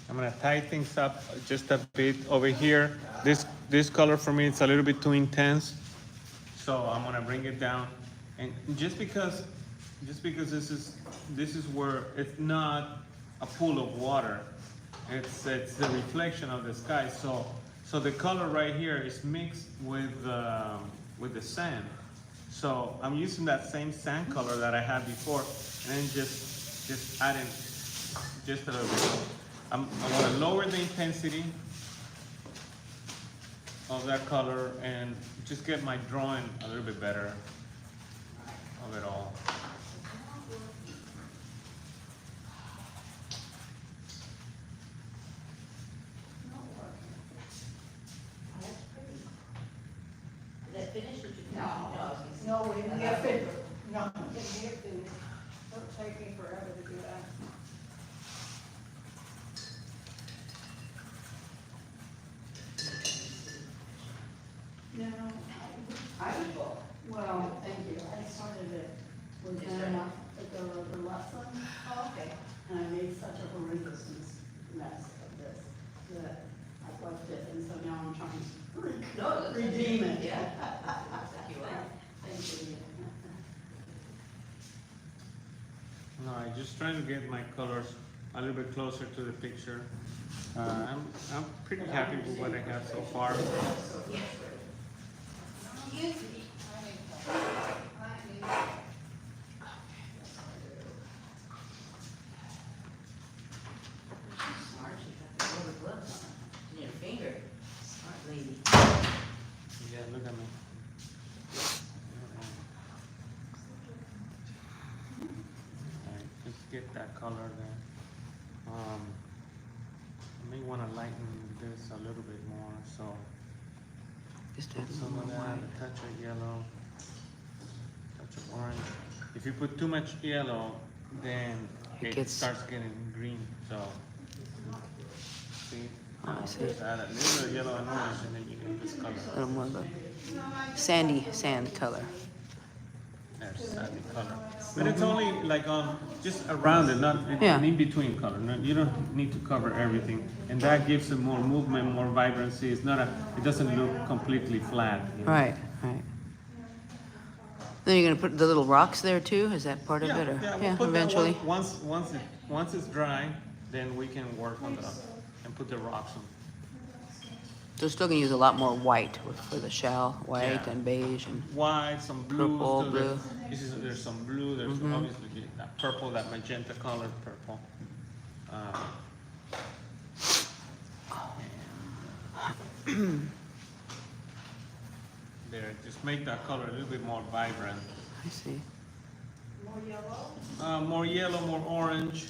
I'm gonna tie things up just a bit over here. This color for me, it's a little bit too intense. So I'm gonna bring it down. And just because just because this is where it's not a pool of water. It's the reflection of the sky. So the color right here is mixed with the sand. So I'm using that same sand color that I had before, and then just adding just a little bit. I want to lower the intensity of that color and just get my drawing a little bit better of it all. That's pretty. Is that finished or you? No, we didn't get finished. No, we didn't get finished. It'll take me forever to do that. No, well, thank you. I started it with Anna at the lesson, Oh, okay. and I made such a horrendous mess of this that I left it, and so now I'm trying to No, it looks like redeem it. Yeah. Looks like you are. Thank you. No, I'm just trying to get my colors a little bit closer to the picture. I'm pretty happy with what I have so far. Excuse me. Smart, she got the rubber gloves on your finger. Smart lady. Yeah, look at me. Alright, just get that color there. I may want to lighten this a little bit more, so Just put some of that, a touch of yellow, touch of orange. If you put too much yellow, then It it gets- starts getting green, so. See? Oh, I Now, see. just add a little bit of yellow and orange, and then you get this color. A little more of a sandy sand color. There's sandy color. But it's only like on, just around it, not Yeah. in between color. You don't need to cover everything. And that gives it more movement, more vibrancy. It's not it doesn't look completely flat. You know? Right, right. Then you're gonna put the little rocks there too? Is that part of Yeah, it, or yeah, we'll put that eventually? once it's dry, then we can work on and put the rocks on. So still gonna use a lot more white for the shell, white Yeah. and beige and White, some blue. Purple, so blue. There's some blue. There's Mhm. obviously that purple, that magenta colored purple. There, just make that color a little bit more vibrant. I see. More yellow? More yellow, more orange.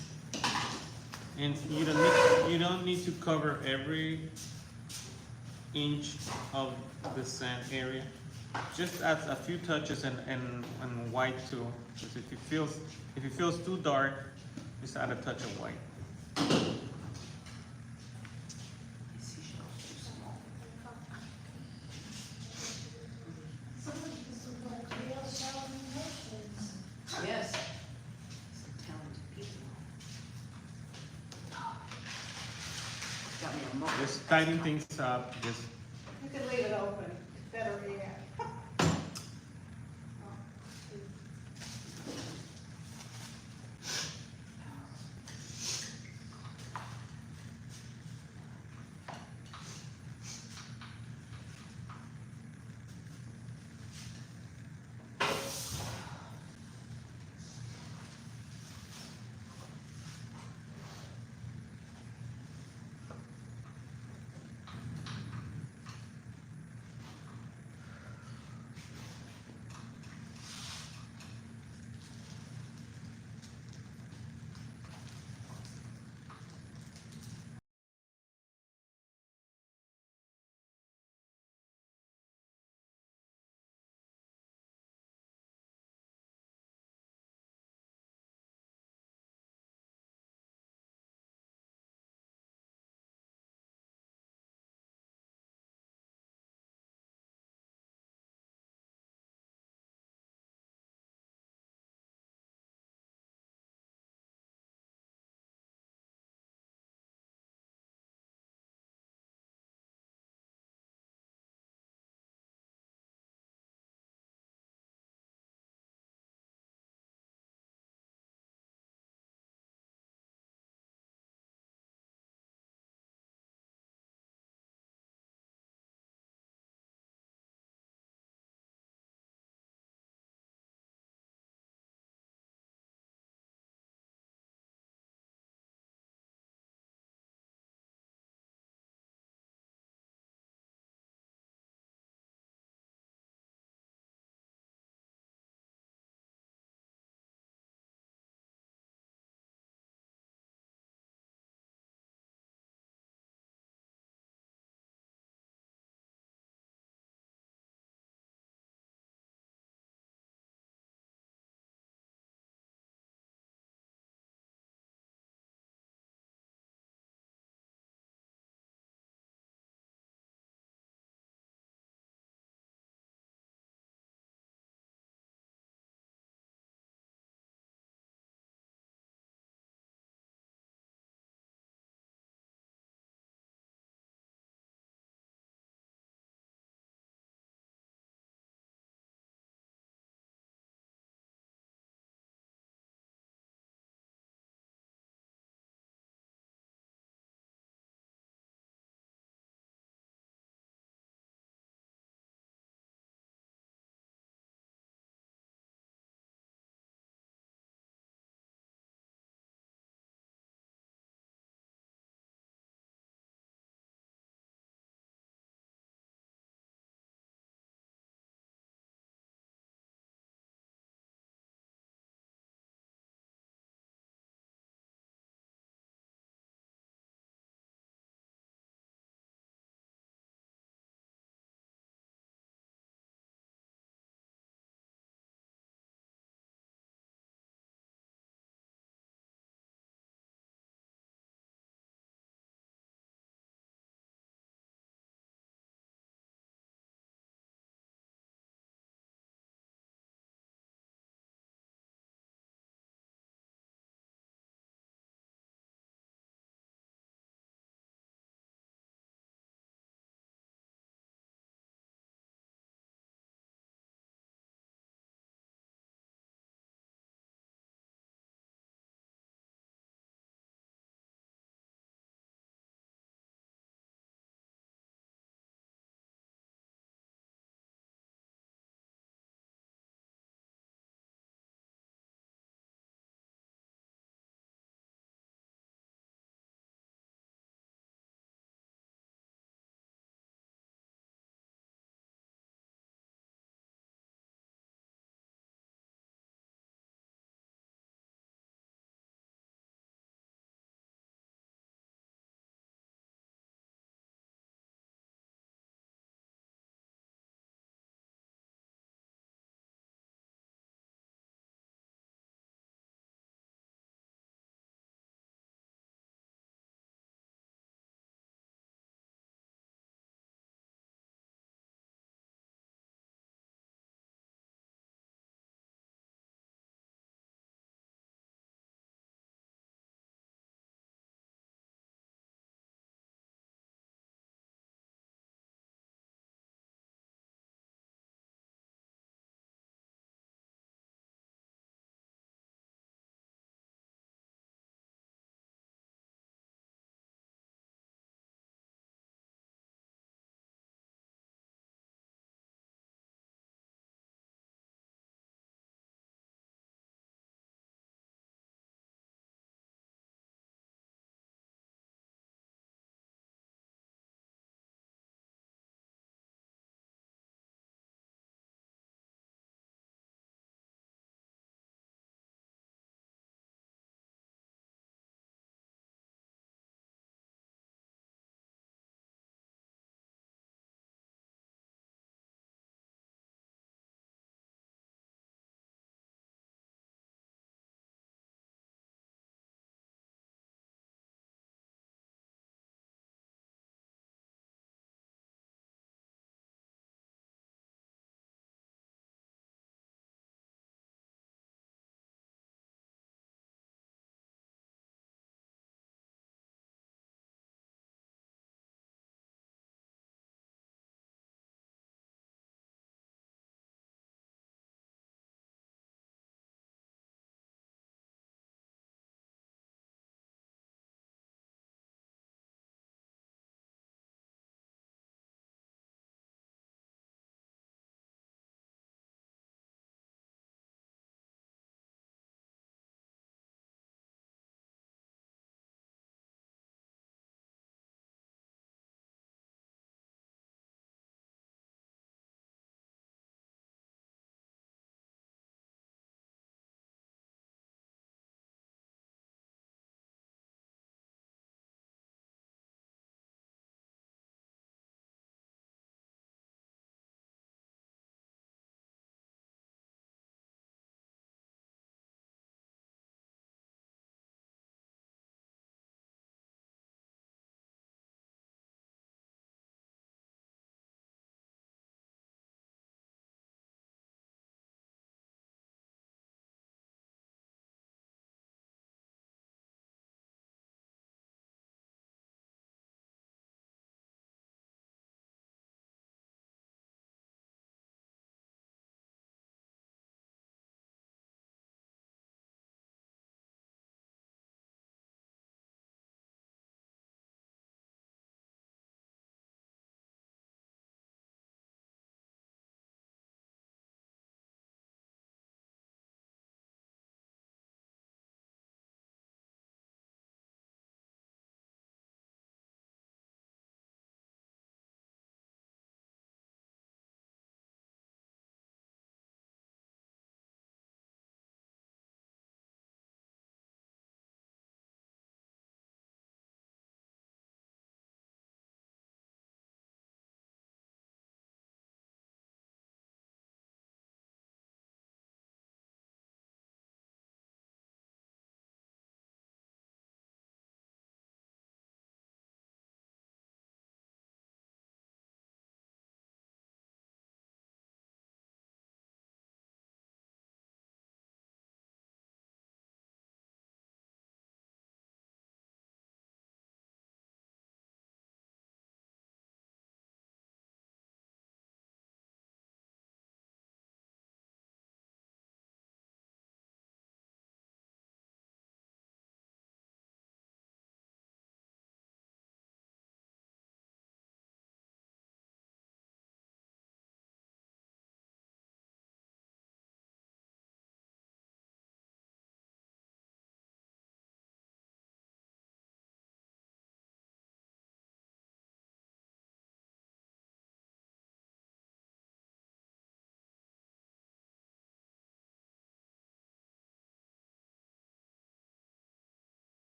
And you don't need to cover every inch of the sand area. Just add a few touches and white too. Because if it feels too dark, just add a touch of white. Seashell's too small. Somebody used to work real selling missions. Yes. Some talented people. Got me a moment. Just tighten things up. Just You can leave it open, it's better air.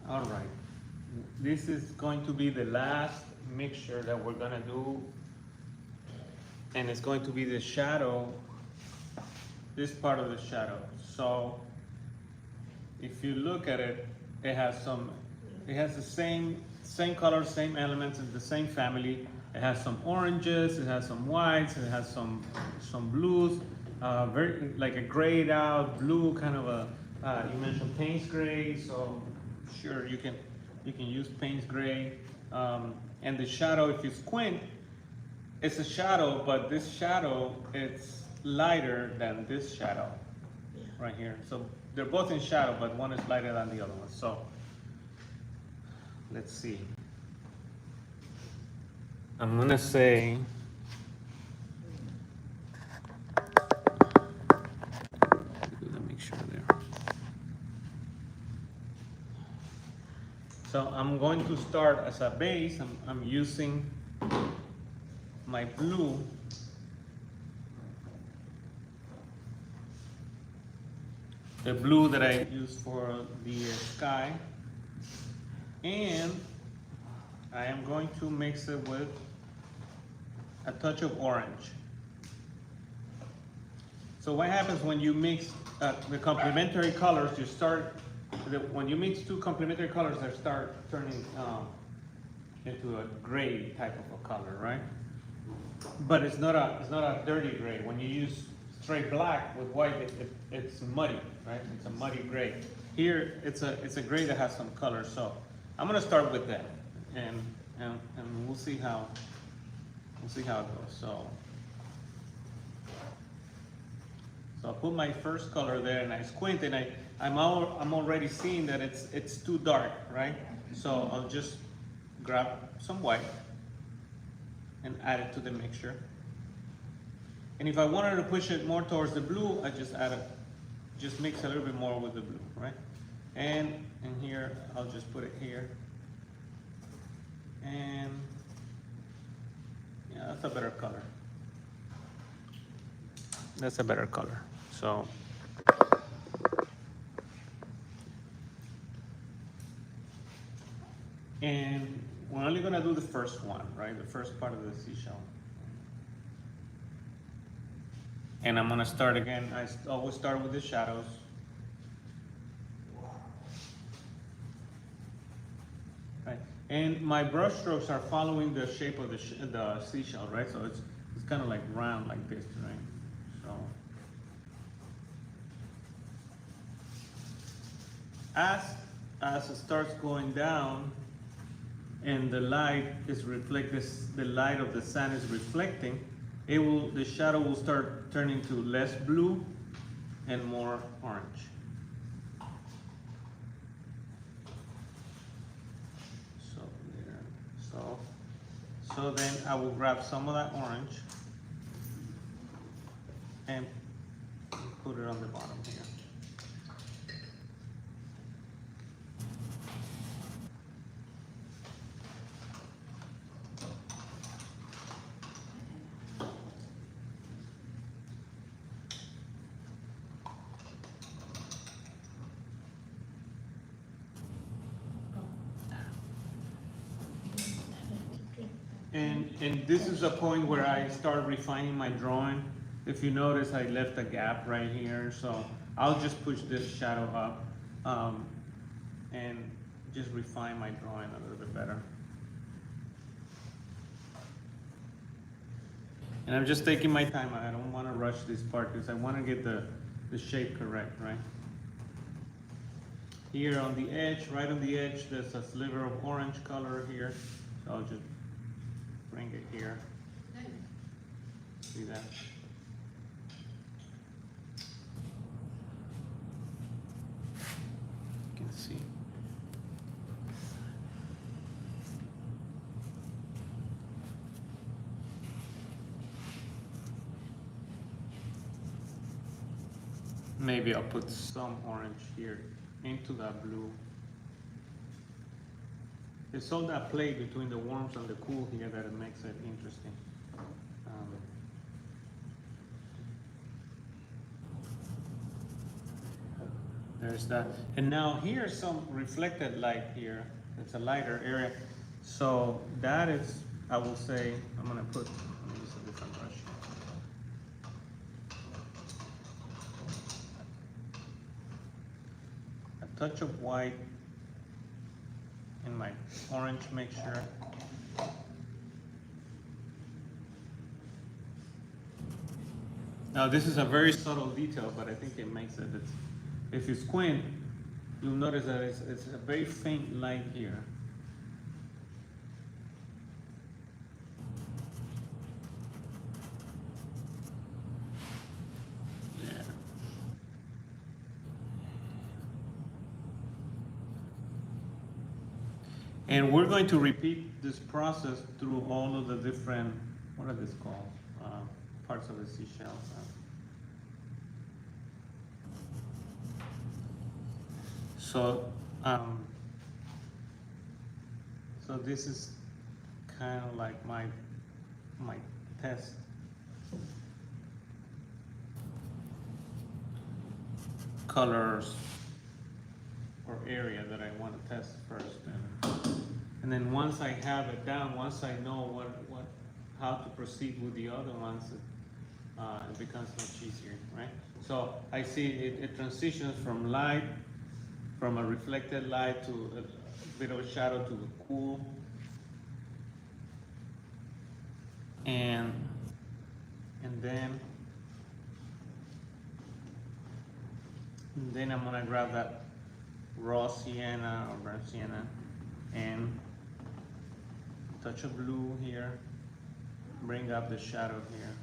All right. This is going to be the last mixture that we're gonna do. And it's going to be the shadow, this part of the shadow. So if you look at it, it has the same color, same elements, in the same family. It has some oranges, it has some whites, it has some blues, very like a grayed out blue, kind of a you mentioned Payne's gray, so sure you can use Payne's gray. And the shadow, if you squint, it's a shadow, but this shadow it's lighter than this shadow right here. So they're both in shadow, but one is lighter than the other one. So let's see. I'm gonna say do the mixture there. So I'm going to start as a base. I'm using my blue. The blue that I use for the sky, and I am going to mix it with a touch of orange. So what happens when you mix the complementary colors, when you mix two complementary colors, they start turning into a gray type of a color, right? But it's not a dirty gray. When you use straight black with white, it's muddy, right? It's a muddy gray. Here, it's a gray that has some color. So I'm gonna start with that, and we'll see how it goes. So I'll put my first color there, and I squint, and I'm already seeing that it's too dark, right? So I'll just grab some white and add it to the mixture. And if I wanted to push it more towards the blue, I just mix a little bit more with the blue, right? And here, I'll just put it here. And yeah, that's a better color. That's a better color. So and we're only gonna do the first one, right? The first part of the seashell. And I'm gonna start again. I always start with the shadows. Right. And my brush strokes are following the shape of the seashell, right? So it's kind of like round like this, right? So as it starts going down and the light is the light of the sun is reflecting, the shadow will start turning to less blue and more orange. So there. So then I will grab some of that orange and put it on the bottom here. And this is a point where I start refining my drawing. If you notice, I left a gap right here, so I'll just push this shadow up and just refine my drawing a little bit better. And I'm just taking my time. I don't want to rush this part because I want to get the shape correct, right? Here on the edge, right on the edge, there's a sliver of orange color here. So I'll just bring it here. See that? You can see. Maybe I'll put some orange here into that blue. It's all that play between the warms and the cool here that it makes it interesting. There's that. And now here's some reflected light here. It's a lighter area. So that is, I will say, I'm gonna use a different brush. A touch of white in my orange mixture. Now this is a very subtle detail, but I think it makes it. If you squint, you'll notice that it's a very faint light here. Yeah. And we're going to repeat this process through all of the different, what are these called? Parts of the seashell. So this is kind of like my test. Colors or area that I want to test first, and then once I have it down, once I know how to proceed with the other ones, it becomes much easier, right? So I see it transitions from light, from a reflected light to a bit of a shadow to the cool. And then I'm gonna grab that raw sienna or burnt sienna and touch of blue here, bring up the shadow here.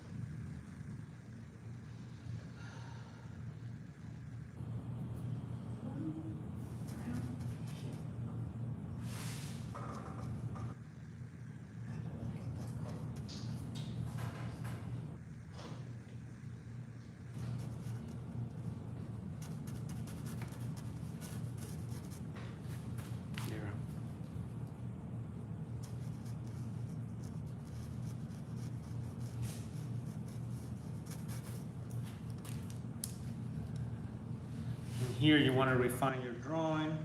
Here you want to refine your drawing,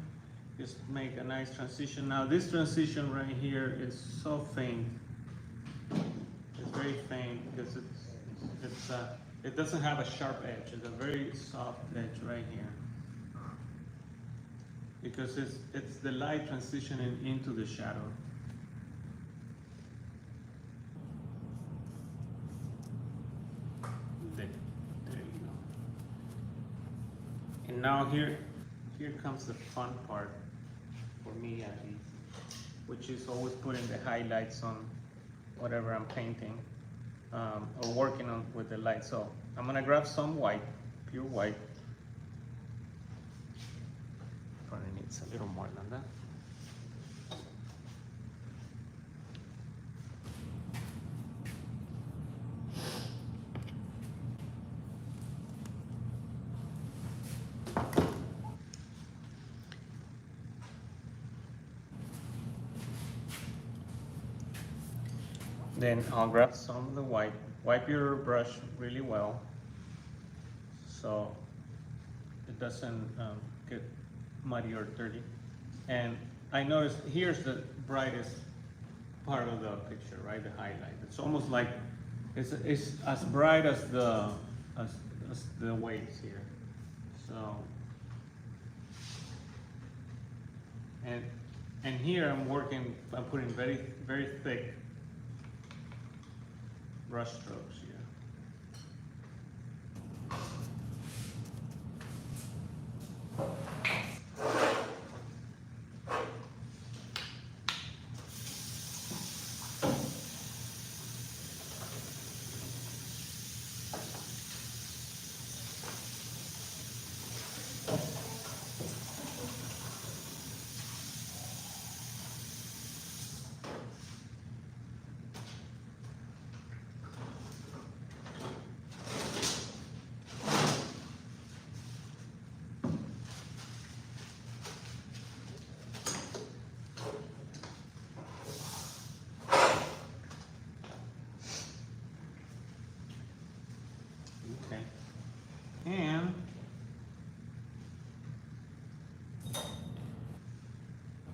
just make a nice transition. Now this transition right here is so faint. It's very faint because it doesn't have a sharp edge. It's a very soft edge right here. Because it's the light transitioning into the shadow. There you go. And now here comes the fun part, for me at least, which is always putting the highlights on whatever I'm painting or working on with the light. So I'm gonna grab some white, pure white. Probably needs a little more than that. Then I'll grab some of the white. Wipe your brush really well so it doesn't get muddy or dirty. And I noticed here's the brightest part of the picture, right? The highlight. It's almost like it's as bright as the waves here. So and here I'm putting very very thick brush strokes here.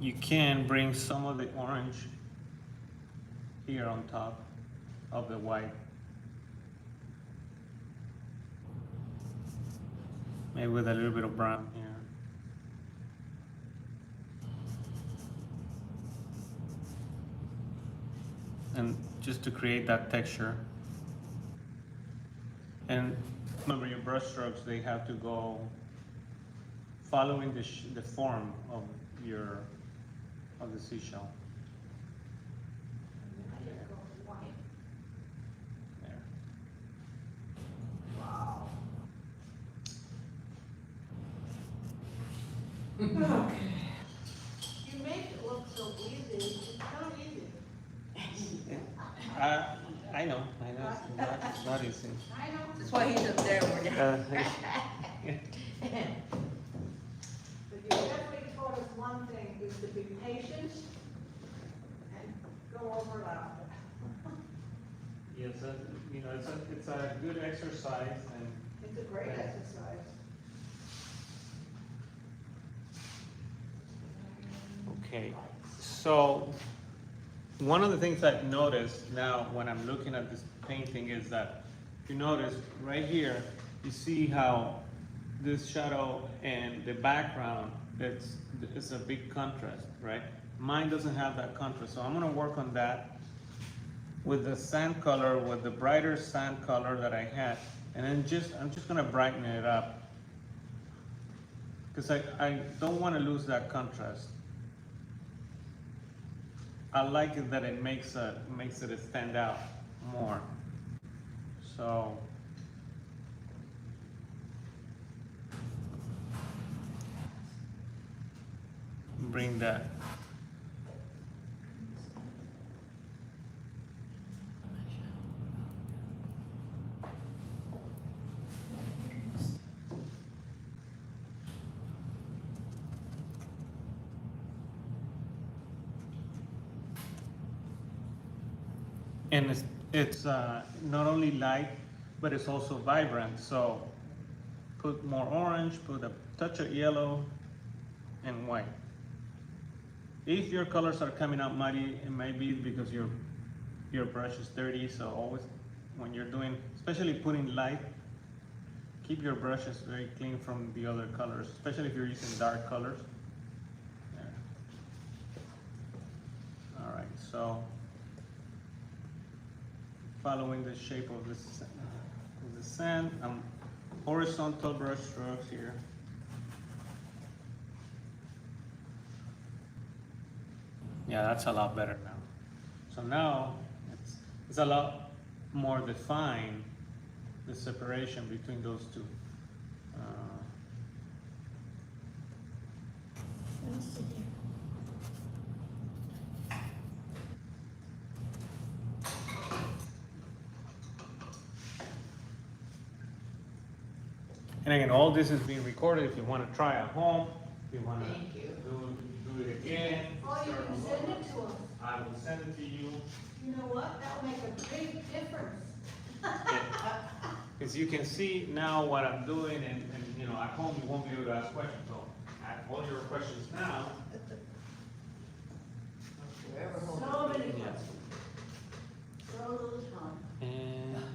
you can bring some of the orange here on top of the white. Maybe with a little bit of brown here. And just to create that texture. And remember, your brush strokes, they have to go following the form of the seashell. I gotta go with white. There. Wow. Okay. You make it look so easy, it's not easy. I know, it's not easy. I know. That's why he's up there. But you definitely taught us one thing, is to be patient and go over loud. Yes, it's a good exercise, and It's a great exercise. okay. So one of the things I've noticed now when I'm looking at this painting is that you notice right here, you see how this shadow and the background, it's a big contrast, right? Mine doesn't have that contrast, so I'm gonna work on that with the sand color, with the brighter sand color that I had, and then I'm just gonna brighten it up, because I don't want to lose that contrast. I like it that it makes it stand out more. So bring that. And it's not only light, but it's also vibrant. So put more orange, put a touch of yellow and white. If your colors are coming out muddy, it may be because your brush is dirty. So always, when you're doing, especially putting light, keep your brushes very clean from the other colors, especially if you're using dark colors. There. All right, so following the shape of the sand, horizontal brush strokes here. Yeah, that's a lot better now. So now it's a lot more defined, the separation between those two. Let me see here. And again, all this is being recorded. If you want to try at home, if you want to Thank you. do it again. Oh, you can send it to us. I will send it to you. You know what, that'll make a big difference. Because you can see now what I'm doing, and you know, at home you won't be able to ask questions. So ask all your questions now. Wherever hold So it. many questions. So little time. And it's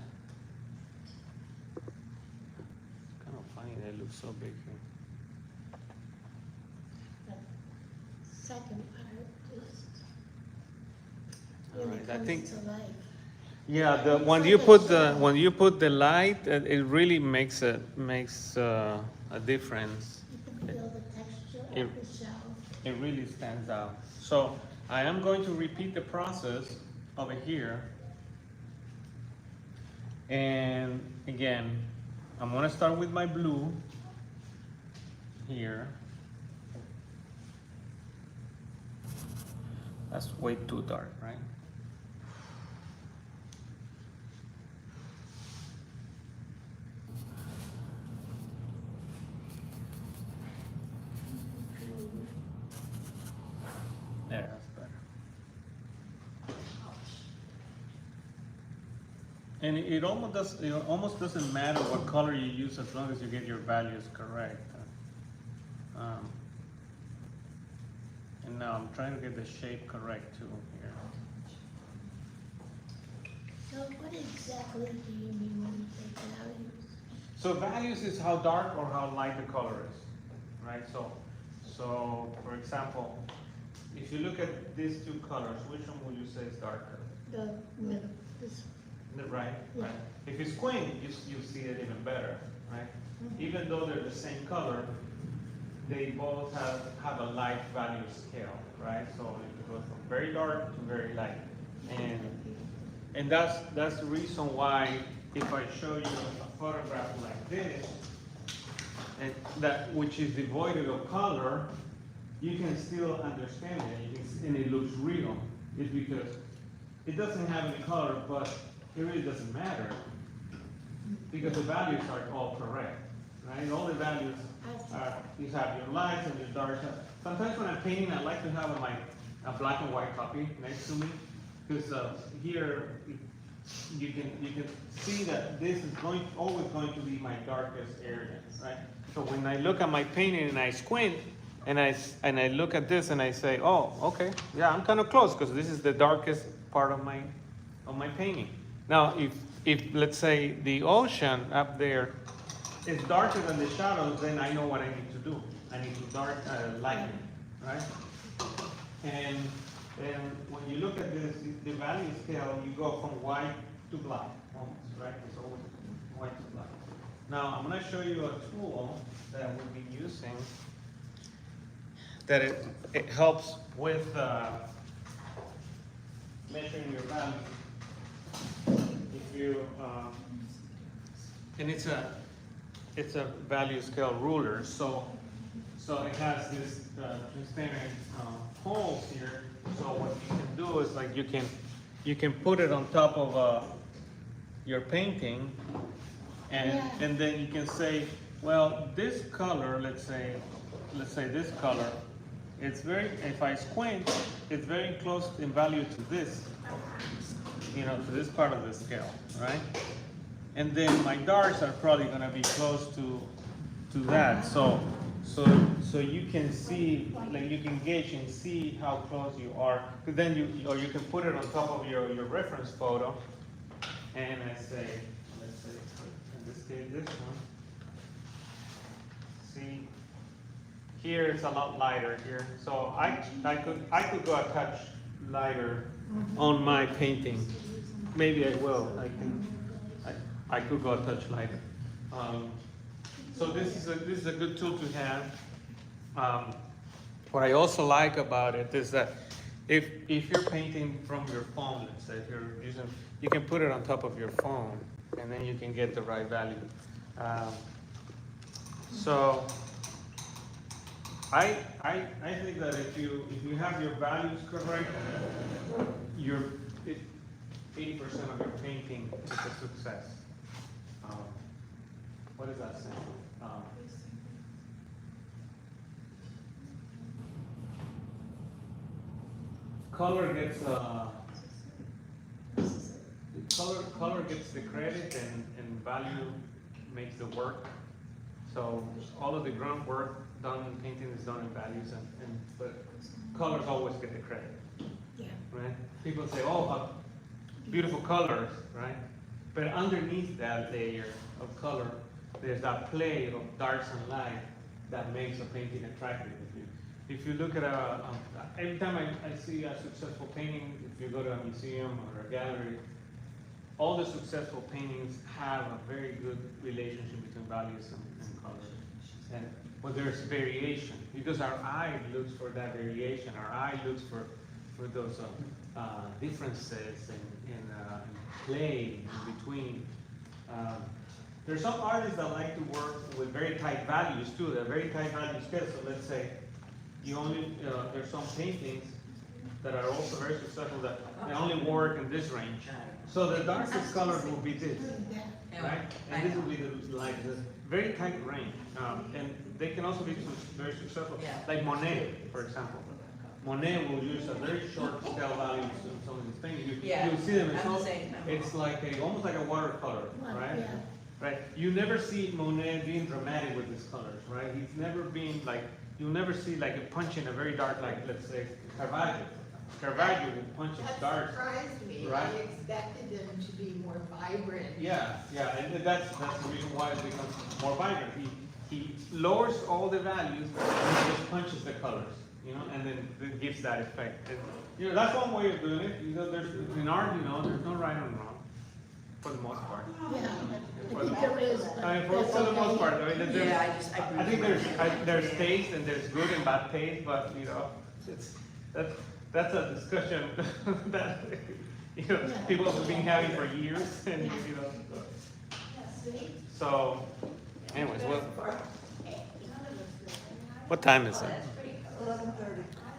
kind of funny that it looks so big here. Second part just All really right, I comes think. to life. Yeah, It's when like you a put shadow. when you put the light, it really makes a difference. You can feel the texture It- of the shell. It really stands out. So I am going to repeat the process over here. And again, I'm gonna start with my blue here. That's way too dark, right? There, that's better. And it almost doesn't matter what color you use as long as you get your values correct. And now I'm trying to get the shape correct too here. So what exactly do you mean when you say values? So values is how dark or how light the color is, right? So for example, if you look at these two colors, which one would you say is darker? The middle, this, Right, Yeah. right. If you squint, you see it even better, right? Even though they're the same color, they both have a light value scale, right? So it goes from very dark to very light. And that's the reason why if I show you a photograph like this, and that which is devoid of color, you can still understand it, and it looks real. It's because it doesn't have any color, but it really doesn't matter because the values are all correct, right? All the values are, you have your lights and your darks. Sometimes when I'm painting, I like to have a black and white copy next to me because here you can see that this is always going to be my darkest area, right? So when I look at my painting and I squint and I look at this and I say, oh, okay, yeah, I'm kind of close because this is the darkest part of my painting. Now, if let's say the ocean up there is darker than the shadows, then I know what I need to do. I need to lighten it, right? And when you look at this, the value scale, you go from white to black, almost, right? It's always white to black. Now, I'm going to show you a tool that we've been using that it helps with measuring your value. If you and it's a value scale ruler, so it has this transparent holes here. So what you can do is like you can put it on top of your painting, and then you can say, well, this color, let's say this color, it's very, if I squint, it's very close in value to this, to this part of the scale, right? And then my darks are probably going to be close to that. So you can see, like you can gauge and see how close you are. But then you can put it on top of your reference photo, and let's say in this case this one. See, here it's a lot lighter here. So I could go a touch lighter on my painting. Maybe I will. I could go a touch lighter. So this is a good tool to have. What I also like about it is that if you're painting from your phone, let's say if you're using, you can put it on top of your phone, and then you can get the right value. So I think that if you have your values correct, 80% of your painting is a success. What is that saying? Color gets color gets the credit, and value makes the work. So all of the groundwork done in painting is done in values, but colors always get the credit. yeah. Right? People say, "Oh, beautiful colors," right? But underneath that layer of color, there's that play of darks and light that makes a painting attractive. If you look at every time I see a successful painting, if you go to a museum or a gallery, all the successful paintings have a very good relationship between values and colors. But there's variation, because our eye looks for that variation. Our eye looks for those differences and play in between. There's some artists that like to work with very tight values too. They're very tight value scales. So let's say there's some paintings that are also very successful that they only work in this range. So the darkest color will be this, right? And this will be the very tight range. And they can also be very successful. Like Monet, for example. Monet will use a very short scale value in some of his paintings. You'll see them. It's like almost like a watercolor, right? Yeah. Right. You never see Monet being dramatic with his colors, right? He's never been like you'll never see like a punch in a very dark, like let's say Caravaggio. Caravaggio will punch in That dark. surprised me. Right. I expected them to be more vibrant. Yeah, and that's the reason why it becomes more vibrant. He lowers all the values and he just punches the colors, you know, and then it gives that effect. And, you know, that's one way of doing it. You know, there's in art, you know, there's no right and wrong for the most part. Yeah, For I the, think there is, but I mean, for that's the most okay. part, I mean, there's, Yeah, I think there's taste and there's good and bad taste, but you know, it's that's a discussion that you know people have been having for years, and you know. So, anyways, what time is it?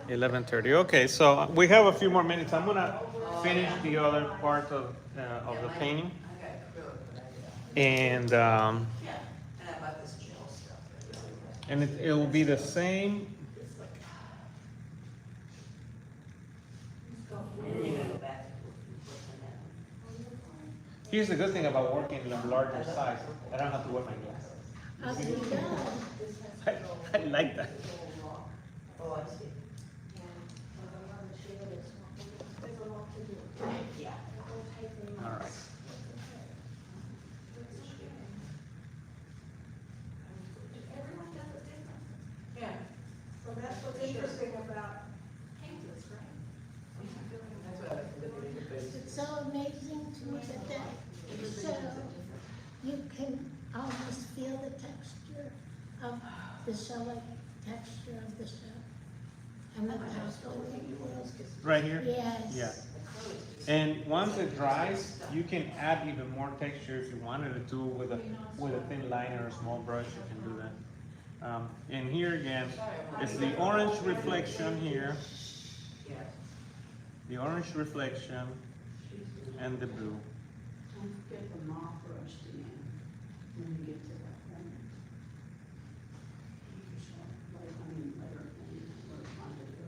11:30. Okay, so we have a few more minutes. I'm gonna finish the other part of the painting, I got acrylic, but I did. and Yeah, and I bought this gel stuff. and it'll be the same. And then you gotta go back to what's in that. Here's the good thing about working in a larger size. I don't have to wear my glasses. I'll be done. I like that. Oh, I see. Yeah. All right. Yeah. So that's what's interesting about That's what I was looking at. It's so amazing to me that so you can almost feel the texture of the shellac texture of the shell. And the Right here? yes. Yeah. And once it dries, you can add even more texture if you wanted to with a thin liner or a small brush, you can do that. And here again, it's the orange reflection here, Yeah. the orange reflection, and the blue. Don't forget the mop brush to you when you get to that point. Later, we're trying to do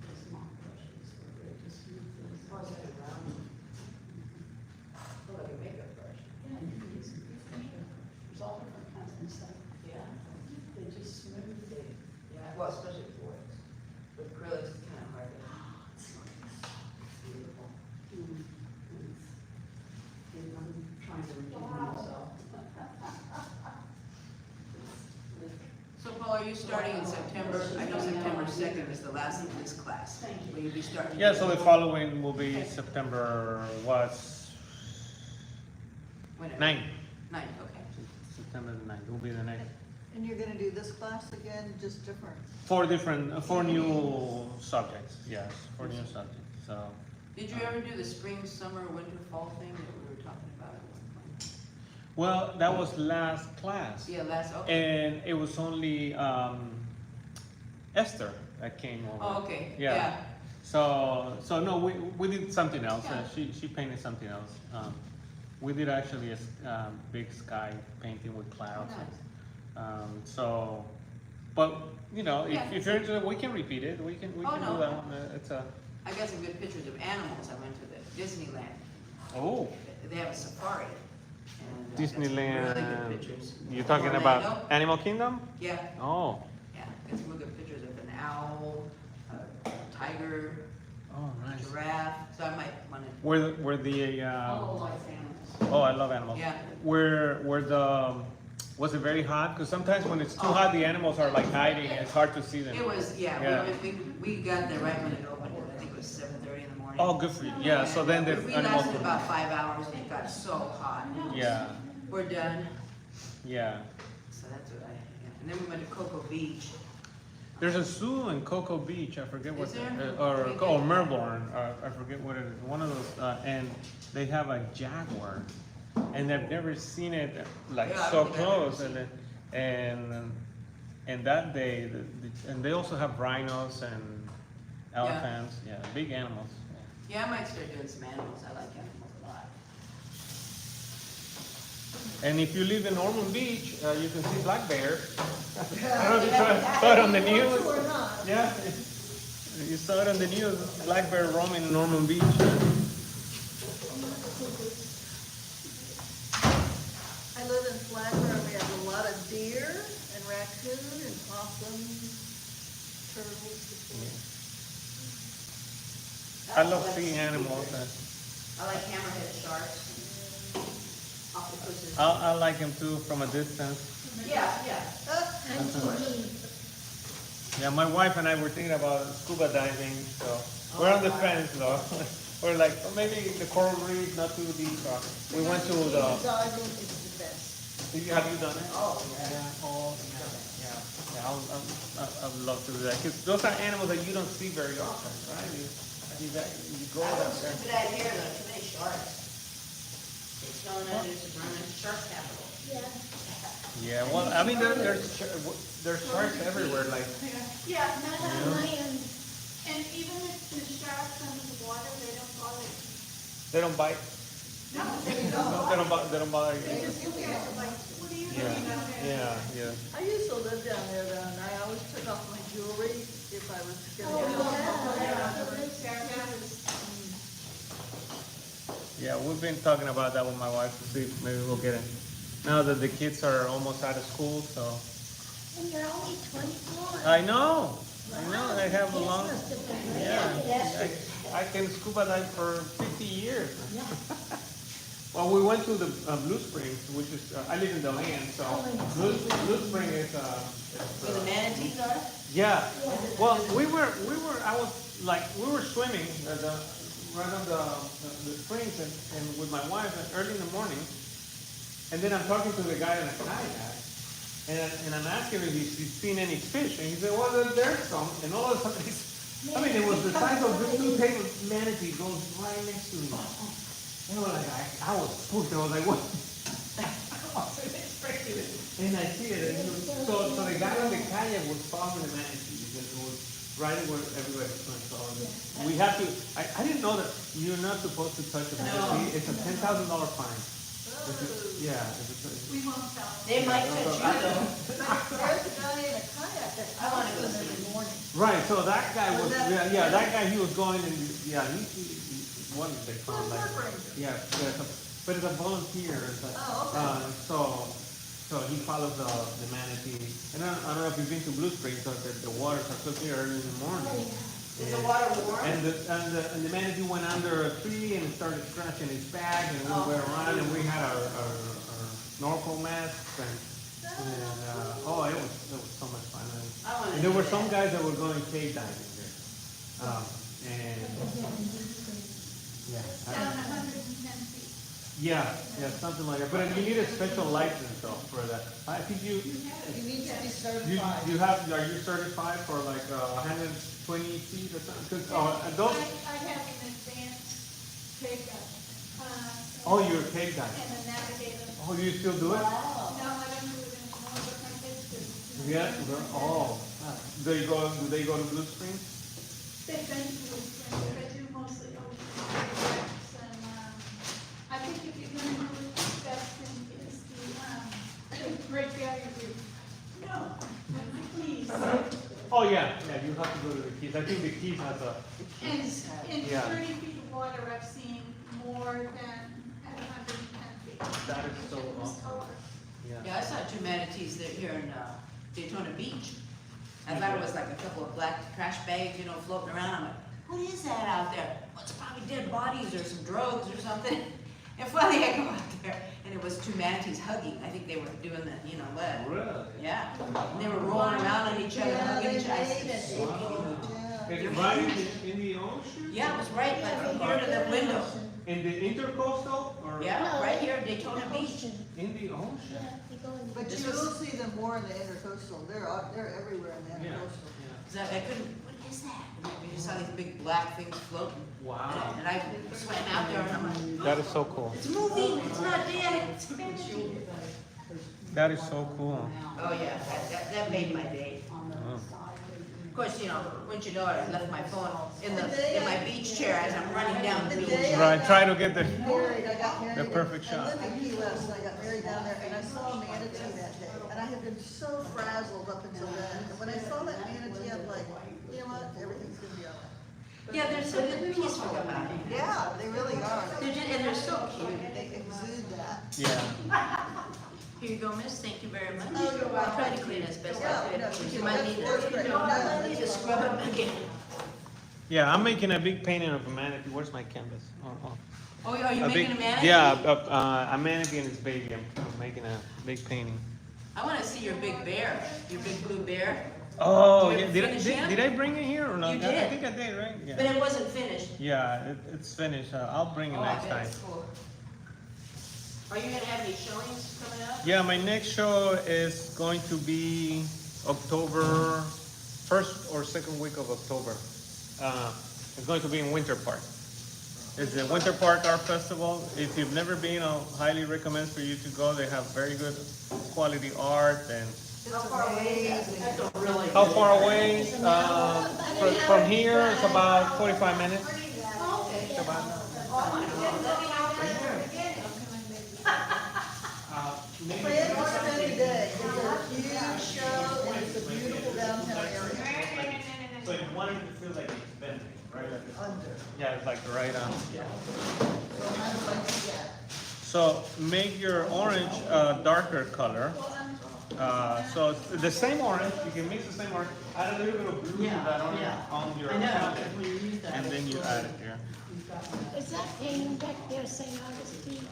this mop brushes were great to smooth things. Oh, is that a round? Oh, like a makeup brush. Yeah, you can use it. There's all different kinds of stuff. Yeah. They just smooth it. Yeah, well, especially for it. With acrylics, it's kind of hard to. Beautiful. And I'm trying to redeem myself. So Paul, are you starting in September? I know September 2nd is the last of this class. Will you be starting? Yeah, so the following will be September, what's, When it- 9th. 9th, okay. September the 9th will be the next. And you're gonna do this class again, just different? Four new subjects, yes, 4 new subjects, so. Did you ever do the spring, summer, winter, fall thing that we were talking about at one point? Well, that was last class. Yeah, okay. And it was only Esther that came over. Oh, okay, Yeah. yeah. So no, we did something else. Yeah. She painted something else. We did actually a big sky painting with clouds. So, but you know, Yeah. if you're interested, we can repeat it. We can Oh, do no. that one. It's a I got some good pictures of animals. I went to the Disneyland. oh They have a safari. And, got some Disneyland. Really good pictures. You're talking Orlando. about Animal Kingdom? Yeah, Oh, yeah. Got some real good pictures of an owl, a tiger, oh, nice. giraffe. So I might want to. Were the All life animals. oh, I love animals. Yeah. Were the was it very hot? Because sometimes when it's too hot, the animals are like hiding. And it's hard to see them. It was, yeah. Yeah. We got there right when it opened. I think it was 7:30 in the morning. Oh, good for you. Yeah. So then the We animals. lasted about 5 hours and it got so hot. Yeah. We're done. Yeah. So that's what yeah. And then we went to Cocoa Beach. There's a zoo in Cocoa Beach. I forget what. Is there? Or Melbourne. I forget what it is. One of those. And they have a jaguar, and I've never seen it like Yeah, I so don't think I've ever close. seen And that day, and they also have rhinos and elephants. Yeah, big animals. Yeah, I might start doing some animals. I like animals a lot. And if you live in Ormond Beach, you can see black bears. I don't know if you saw it on the news. Or not. Yeah, you saw it on the news. Black bear roaming in Ormond Beach. I live in Flagler, and we have a lot of deer and raccoon and possum I love seeing animals. I like hammerhead sharks, octopuses. I like them too from a distance. Yeah, yeah. And TV. Yeah, my wife and I were thinking about scuba diving, so we're on the fence though. We're like, oh, maybe the coral reef not too deep. We went to the. Diving is the best. Have you done it? Oh, yeah. Yeah. Oh, yeah. Yeah. I'd love to do that because those are animals that you don't see very often, right? You go I out was there. stupid out here, though, too many sharks. It's going under to run into shark capital. Yeah. Yeah. Well, I mean, there's sharks everywhere. Like. Yeah, Not Yeah. on my end. and even if the sharks under the water, they don't bother. They don't bite. No, They don't bother They you. just look at it like, what are you Yeah. doing down there? Yeah. I used to live down there though, and I always took off my jewelry if I was gonna Oh, go. Yeah, we've been talking about that with my wife to see if maybe we'll get it. Now that the kids are almost out of school, so. And you're only 24. I know. I have a Kids long, must have been yeah. I can scuba dive for 50 years. Well, we went to the Blue Springs, which is, I live in Deland, so Blue Spring is, Where the manatees are? yeah. Well, we were, we were swimming at right on the springs and with my wife early in the morning. And then I'm talking to the guy in a kayak, and I'm asking him if he's seen any fish, and he said, well, there's some, and all of a sudden, it was the size of this two-tailed manatee goes right next to me. And I was spooked, I was like, what? I wasn't expecting it. And I see it, and so the guy on the kayak was following the manatee, because it was right where everybody's going, so we have to, I didn't know that you're not supposed to touch a manatee, it's a $10,000 fine. Yeah. We won't tell. They might touch you, though. There's a guy in a kayak that I wanna go swim see every it. morning. Right, so that guy was, Was that- that guy, he was going and, what did they call Well, that? park ranger. Yeah, but it's a volunteer, it's like, Oh, okay. so he follows the manatee. And I don't know if you've been to Blue Springs, but the waters are so clear early in the morning. Is the water warm? And the manatee went under a tree and started scratching his back, and we went around and we had our snorkel masks and it was so much fun. I wanna And there do were that. some guys that were going cave diving there. Down 110 feet. Yeah, something like that. But you need a special license though for that. I think You need to be you certified. are you certified for like 120 feet or something? 'Cause, those, I have an advanced pickup. you're cave diving. And a navigator. Oh, you still do it? No, I don't do it anymore, but my kids do. Yeah. Do they go to Blue Springs? They've been to Blue Springs, but I do mostly ocean trips, and, I think if you're gonna do it, the best thing is the Great Barrier Reef. No, please. Oh, yeah, you have to go to the Keys. I think the Keys has a, In Yeah. 30 feet of water, I've seen more than at 110 feet. that is so It was awesome. color. Yeah, I saw two manatees there here in Daytona Beach. I thought it was like a couple of black trash bags, floating around. I'm like, what is that out there? Well, it's probably dead bodies or some drugs or something. And finally I go out there, and it was two manatees hugging. I think they were doing the, what? Really? Yeah. And they were rolling around on each other, Yeah, hugging they each other. made it. Wow. Yeah. It's right in the ocean? Yeah, it was right like from here to the window. In the intercoastal or? Yeah, right here in Daytona Beach. Ocean. In the ocean? Yeah, you go in. But This you was- will see them more in the intercoastal. They're everywhere in the Yeah. intercoastal. Cause I couldn't, what is that? And you saw these big black things floating. Wow. And I swam out there and I'm like, That is so cool. it's moving, it's not dead, it's moving. That is so cool. Oh, yeah, that made my day. Oh. Of course, wouldn't you know it, I left my phone in my beach chair as I'm running down the The beach. day Right, try to get the, I got married. the perfect shot. I lived in Key West, and I got married down there, and I saw a manatee that day, and I had been so frazzled up until then. And when I saw that manatee, I'm like, you know what, everything's gonna be all right. Yeah, they're so peaceful about it. Yeah, they really are. And they're so cute. They exude that. Yeah. Here you go, miss, thank you very much. Oh, you're I'll try to welcome. clean as best I Yeah, could. no, You might need that's great. to, I need to scrub it again. Yeah, I'm making a big painting of a manatee. Where's my canvas? Oh. Oh, are you A making big- a manatee? Yeah, a manatee and its baby. I'm making a big painting. I wanna see your big bear, your big blue bear, Oh, Did you yeah. Did I, finish did, him? did I bring it here or not? You I did. think I did, right? but Yeah. it wasn't finished. Yeah, it's finished. I'll bring it Oh, I next bet time. it's cool. Are you gonna have any showings coming up? Yeah, my next show is going to be October, first or second week of October. It's going to be in Winter Park. It's the Winter Park Art Festival. If you've never been, I highly recommend for you to go. They have very good quality art and How far away is that? That's a really. how good- far away? From here, it's about 45 minutes. It's about- maybe- Plan to spend a day, it's a huge show, and it's a beautiful downtown area. So you wanted to feel like it's bending, right? Like it's- Under. Yeah, it's like right on. So how do I do that? So make your orange a darker color. So it's the same orange, you can mix the same orange, add a little bit of blue to Yeah, that on yeah. your I know, palette, when you use that. and then you add it here. You've got that. Is that painting back there St. Augustine?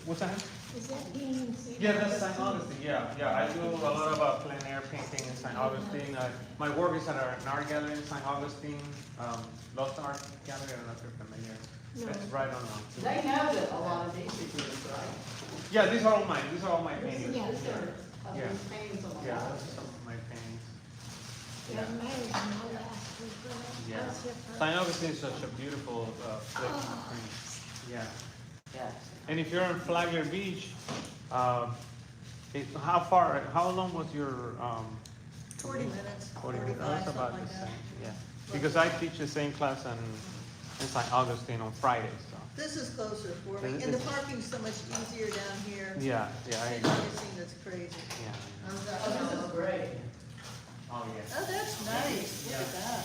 What's that? Is that painting St. Yeah, that's St. Augustine, yeah. I do a lot of plein air painting in St. Augustine. My work is at an art gallery in St. Augustine, Lost Art Gallery, I don't know if you're familiar. It's right on. They know that a lot of these are good, right? Yeah, these are all mine, these are all my paintings. Yeah. These are, Yeah. these paintings are. Yeah, those are some of my paintings. Yeah, mine is my last week, right? Yeah. How's your first? St. Augustine is such a beautiful place to paint. Yeah. Yeah. And if you're on Flagler Beach, how long was your, 40 minutes, 40 minutes? 45, That's about something the like same, that. yeah. Because I teach the same class in St. Augustine on Fridays, so. This is closer for me, This and the is- parking's so much easier down here. Yeah, I St. agree, Augustine, that's crazy. yeah. Oh, this is great. Oh, yeah. Oh, that's nice, look at that.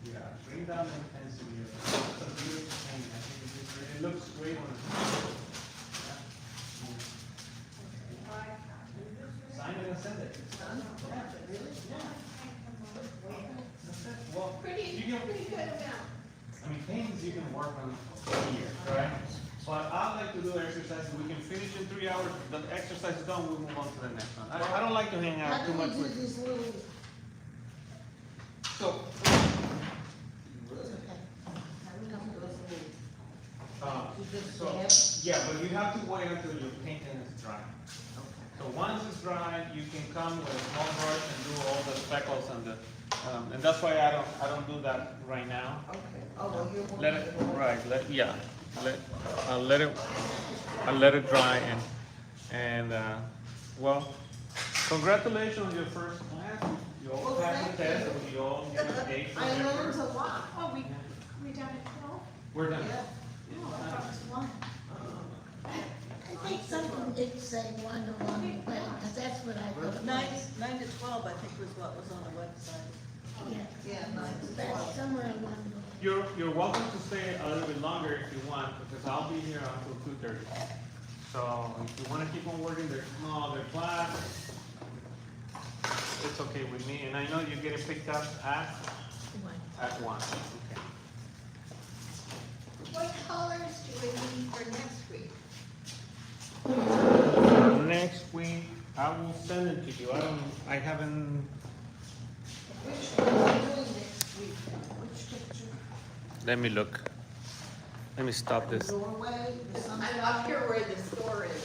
Yeah, bring down the intensity of it. It's a beautiful thing. I think it looks great on it. Sign it and send it. Well, you can, I mean, paintings you can work on here, right? But I like to do exercises, we can finish in 3 hours, the exercise is done, we move on to the next one. I don't like to hang out How too do much we do with. these little, So, yeah, but you have to wait until your painting is dry. So once it's dry, you can come with a small brush and do all the speckles and that's why I don't do that right now. Okay, oh, well, you're. Let it, right, I'll let it dry well, congratulations on your first class. You all Well, passed the thank test, you. you all get an A for I your learned first. a lot. Oh, we done it all? We're done. Yeah. Oh, I thought it was one. I think something did say 1 to 1, because that's what I thought. it 9 to 12, I think was what was on the website. was. Yeah, Yeah, 9 to that's 12. somewhere along the. You're welcome to stay a little bit longer if you want, because I'll be here until 2:30. So if you wanna keep on working, they're small, they're flat, it's okay with me, and I know you're getting picked up at 1, okay. What colors do we need for next week? For next week, I will send it to you, I haven't, Which one are we doing next week? Which picture? let me look. Let me stop this. Doorway, the sun. I'm up here where the store is